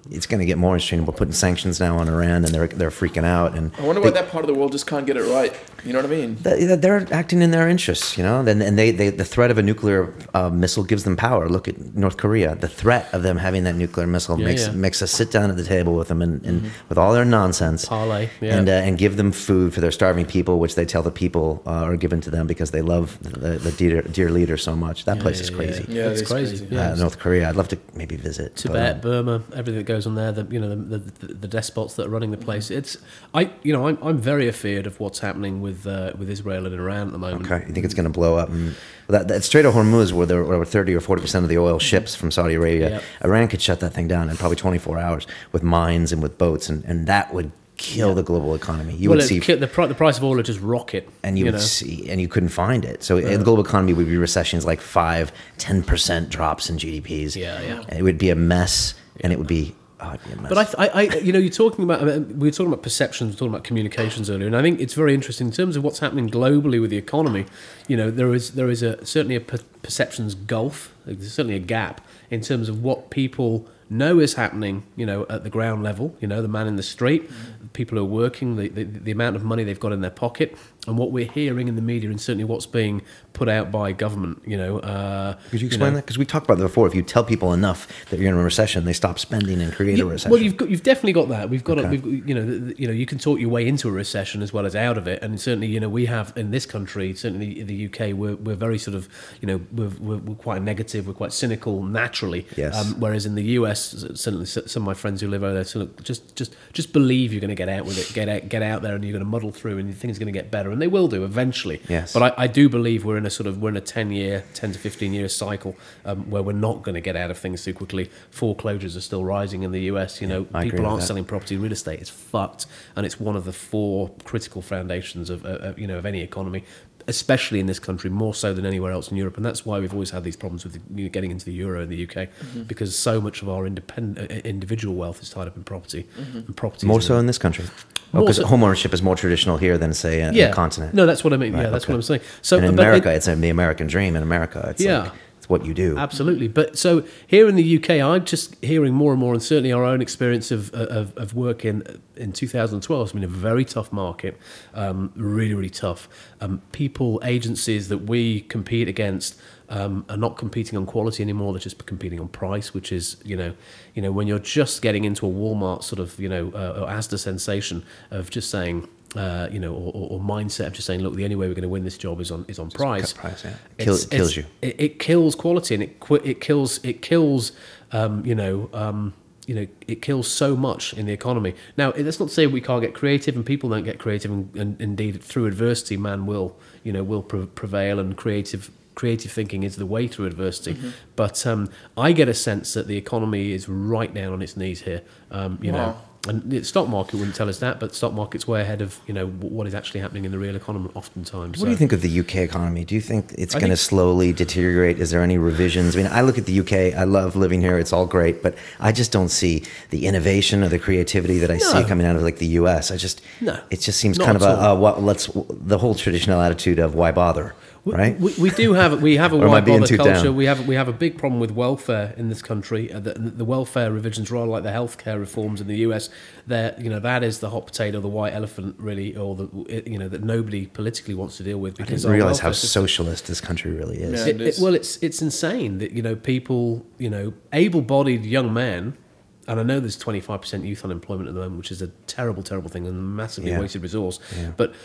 it's going to get more interesting. We're putting sanctions now on Iran, and they're freaking out. And I wonder why that part of the world just can't get it right. You know what I mean? They're acting in their interests, and the threat of a nuclear missile gives them power. Look at North Korea. The threat of them having that nuclear missile makes us sit down at the table with them and with all their nonsense, parlay, and give them food for their starving people, which they tell the people are given to them because they love the dear leader so much. That place is crazy. Yeah, it's crazy. North Korea, I'd love to maybe visit. Tibet, Burma, everything that goes on there. The despots that are running the place. I'm very afeard of what's happening with Israel and Iran at the moment. Okay, you think it's going to blow up? And that Strait of Hormuz, where there were 30 or 40% of the oil ships from Saudi Arabia, Iran could shut that thing down in probably 24 hours with mines and with boats, and that would kill the global economy. You would see the price of oil would just rocket, and you would see, and you couldn't find it. So the global economy would be recessions like 5-10% drops in GDPs. And it would be a mess, and it would be. But you're talking about. We were talking about perceptions, we were talking about communications earlier, and I think it's very interesting in terms of what's happening globally with the economy. There is certainly a perceptions gulf. There's certainly a gap in terms of what people know is happening, at the ground level, the man in the street, people who are working, the amount of money they've got in their pocket, and what we're hearing in the media, and certainly what's being put out by government, Could you explain that? Because we talked about that before. If you tell people enough that you're in a recession, they stop spending and create a recession. Well, you've definitely got that. We've got, you can talk your way into a recession as well as out of it, and certainly, we have in this country, certainly in the UK, we're very sort of, we're quite negative, we're quite cynical naturally. Yes. Whereas in the US, certainly some of my friends who live over there, so just believe you're going to get out with it, get out there, and you're going to muddle through, and you think it's going to get better, and they will do eventually. Yes. But I do believe we're in a 10 to 15 year cycle where we're not going to get out of things too quickly. Foreclosures are still rising in the US. People aren't selling property. Real estate is fucked, and it's one of the 4 critical foundations of any economy, especially in this country, more so than anywhere else in Europe. And that's why we've always had these problems with getting into the euro in the UK, because so much of our individual wealth is tied up in property. And property more so in this country. Because home ownership is more traditional here than, say, in the continent. No, that's what I mean. Right, that's what I'm saying. So, and in America, it's the American dream. In America, it's it's what you do. Absolutely. But so here in the UK, I'm just hearing more and more, and certainly our own experience of work in 2012 has been a very tough market, really, really tough. Agencies that we compete against are not competing on quality anymore. They're just competing on price, which is, when you're just getting into a Walmart sort of, or Asda sensation of just saying, or mindset of just saying, look, the only way we're going to win this job is on price. Cut price, kills you. It kills quality, and it kills it kills so much in the economy. Now, that's not to say we can't get creative, and people don't get creative, and indeed through adversity, man will prevail, and creative thinking is the way through adversity. But I get a sense that the economy is right down on its knees here. And the stock market wouldn't tell us that, but the stock market's way ahead of what is actually happening in the real economy oftentimes. What do you think of the UK economy? Do you think it's going to slowly deteriorate? Is there any revisions? I mean, I look at the UK. I love living here. It's all great, but I just don't see the innovation or the creativity that I see coming out of like the US. It just seems kind of the whole traditional attitude of why bother. Right? We have a wide bother culture. We have a big problem with welfare in this country. The welfare revisions, rather like the healthcare reforms in the US, that is the hot potato, the white elephant, really, or that nobody politically wants to deal with. Because I didn't realize how socialist this country really is. It's insane that people, able-bodied young men. And I know there's 25% youth unemployment at the moment, which is a terrible, terrible thing and a massively wasted resource. Yeah. But,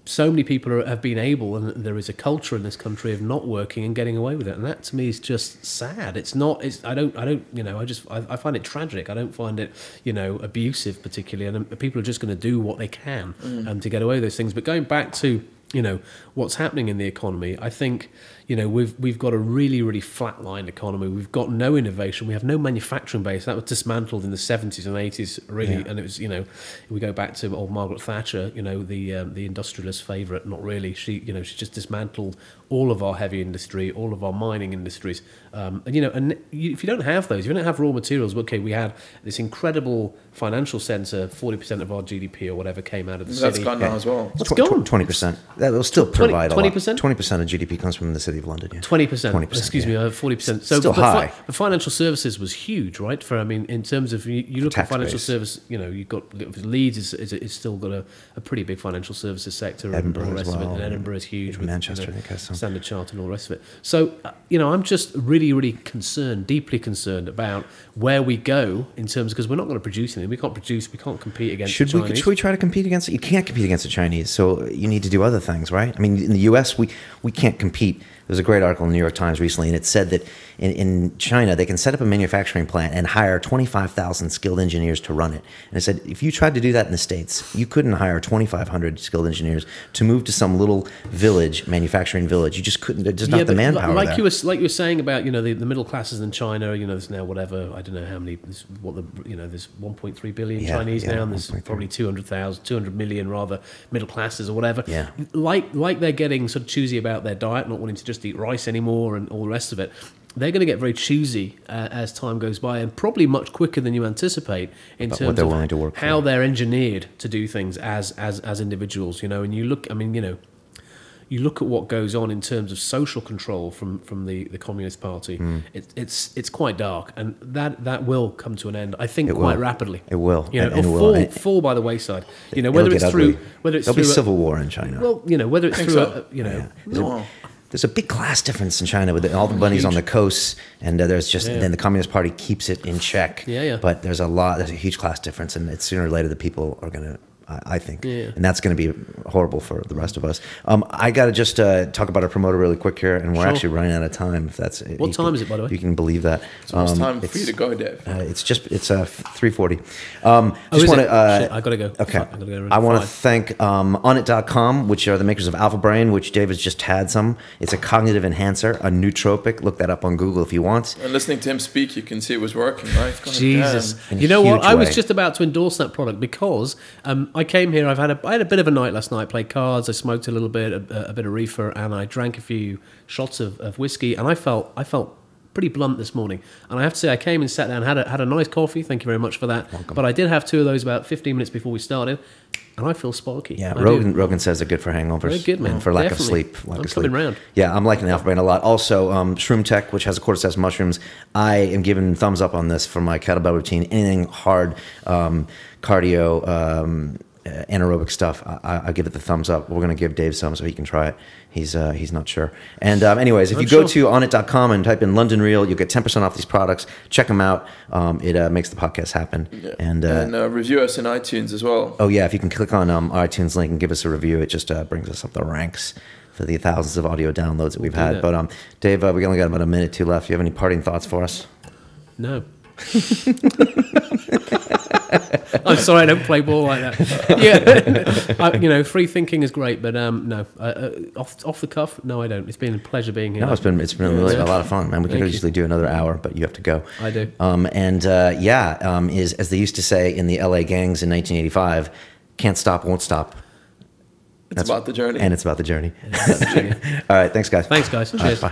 so many people have been able, and there is a culture in this country of not working and getting away with it. And that to me is just sad. It's not, I find it tragic. I don't find it, abusive particularly. And people are just going to do what they can to get away with those things. But going back to you know, what's happening in the economy, I think, you know, we've got a really, really flatlined economy. We've got no innovation. We have no manufacturing base. That was dismantled in the 70s and 80s, really. And it was, you know, we go back to old Margaret Thatcher, you know, the industrialist favourite. Not really. She just dismantled all of our heavy industry, all of our mining industries. And, you know, if you don't have those, if you don't have raw materials, okay, we had this incredible financial centre, 40% of our GDP or whatever came out of the city. That's gone now as well. It's gone. 20%. That will still provide 20%? 20% of GDP comes from the city of London. Yeah. 20%. Excuse me, 40%. So still high. The financial services was huge, right? In terms of you look at financial service, you know, you've got Leeds is still got a pretty big financial services sector, Edinburgh and all the rest as well, of it. And Edinburgh is huge. With, Manchester, you know, I think, has some. Standard Chartered and all the rest of it. So, you know, I'm just really, really concerned, deeply concerned about where we go in terms, because we're not going to produce anything. We can't produce. We can't compete against the Chinese. Should we try to compete against it? You can't compete against the Chinese, so you need to do other things, right? I mean, in the U.S., we can't compete. There was a great article in the New York Times recently, and it said that in China, they can set up a manufacturing plant and hire 25,000 skilled engineers to run it. And it said, if you tried to do that in the States, you couldn't hire 2,500 skilled engineers to move to some little village, manufacturing village. You just couldn't, there's just not the manpower like there. You were saying about, you know, the middle classes in China, you know, there's now whatever, I don't know how many, there's 1.3 billion Chinese now, and there's probably 200 million rather, middle classes or whatever. Yeah. Like they're getting sort of choosy about their diet, not wanting to just eat rice anymore and all the rest of it. They're going to get very choosy as time goes by, and probably much quicker than you anticipate in terms what they're of willing to work how for. they're engineered to do things as individuals, you know. And you look, I mean, you know, you look at what goes on in terms of social control from the Communist Party. It's quite dark, and that will come to an end, I think, quite rapidly. It will. You know, and it'll fall by the wayside. You know, whether it's through there'll be civil war in China. Well, you know, whether it's through There's a big class difference in China with all the money's on the coasts, and there's just then the Communist Party keeps it in check. But there's a huge class difference, and it's sooner or later the people are going to, I think, and that's going to be horrible for the rest of us. I got to just talk about our promoter really quick here, and we're actually running out of time. If that's what time is it, by the way? You can believe that. So it's time for you to go, Dave. It's 3:40. I gotta go. Okay. I want to thank Onnit.com, which are the makers of Alpha Brain, which Dave has just had some. It's a cognitive enhancer, a nootropic. Look that up on Google if you want. And listening to him speak, you can see it was working, right? Jesus. You know what? I was just about to endorse that product because I came here. I had a bit of a night last night. Played cards. I smoked a little bit, a bit of reefer, and I drank a few shots of whiskey. And I felt pretty blunt this morning. And I have to say, I came and sat down, had a nice coffee. Thank you very much for that. Welcome. But I did have two of those about 15 minutes before we started, and I feel sparky. Yeah, Rogan says they're good for hangovers. Very good, man. And for lack Definitely. of sleep. I'm coming round. Yeah, I'm liking the Alpha Brain a lot. Also, Shroom Tech, which has a cordyceps mushrooms. I am giving thumbs up on this for my kettlebell routine. Anything hard, cardio, anaerobic stuff, I give it the thumbs up. We're going to give Dave some so he can try it. He's not sure. And anyways, if you go to onnit.com and type in London Real, you'll get 10% off these products. Check them out. It makes the podcast happen. Yeah. And review us in iTunes as well. Oh yeah, if you can click on our iTunes link and give us a review, it just brings us up the ranks for the thousands of audio downloads that we've had. But Dave, we only got about a minute, 2 left. Do you have any parting thoughts for us? No. I'm sorry, I don't play ball like that. Yeah, free thinking is great, but no, off the cuff, no, I don't. It's been a pleasure being here. No, it's been really a lot of fun, man. We could easily do another hour, but you have to go. I do. Is as they used to say in the LA gangs in 1985, can't stop, won't stop. It's about the journey. And it's about the journey. All right, thanks, guys. Thanks, guys. Cheers. Right, bye.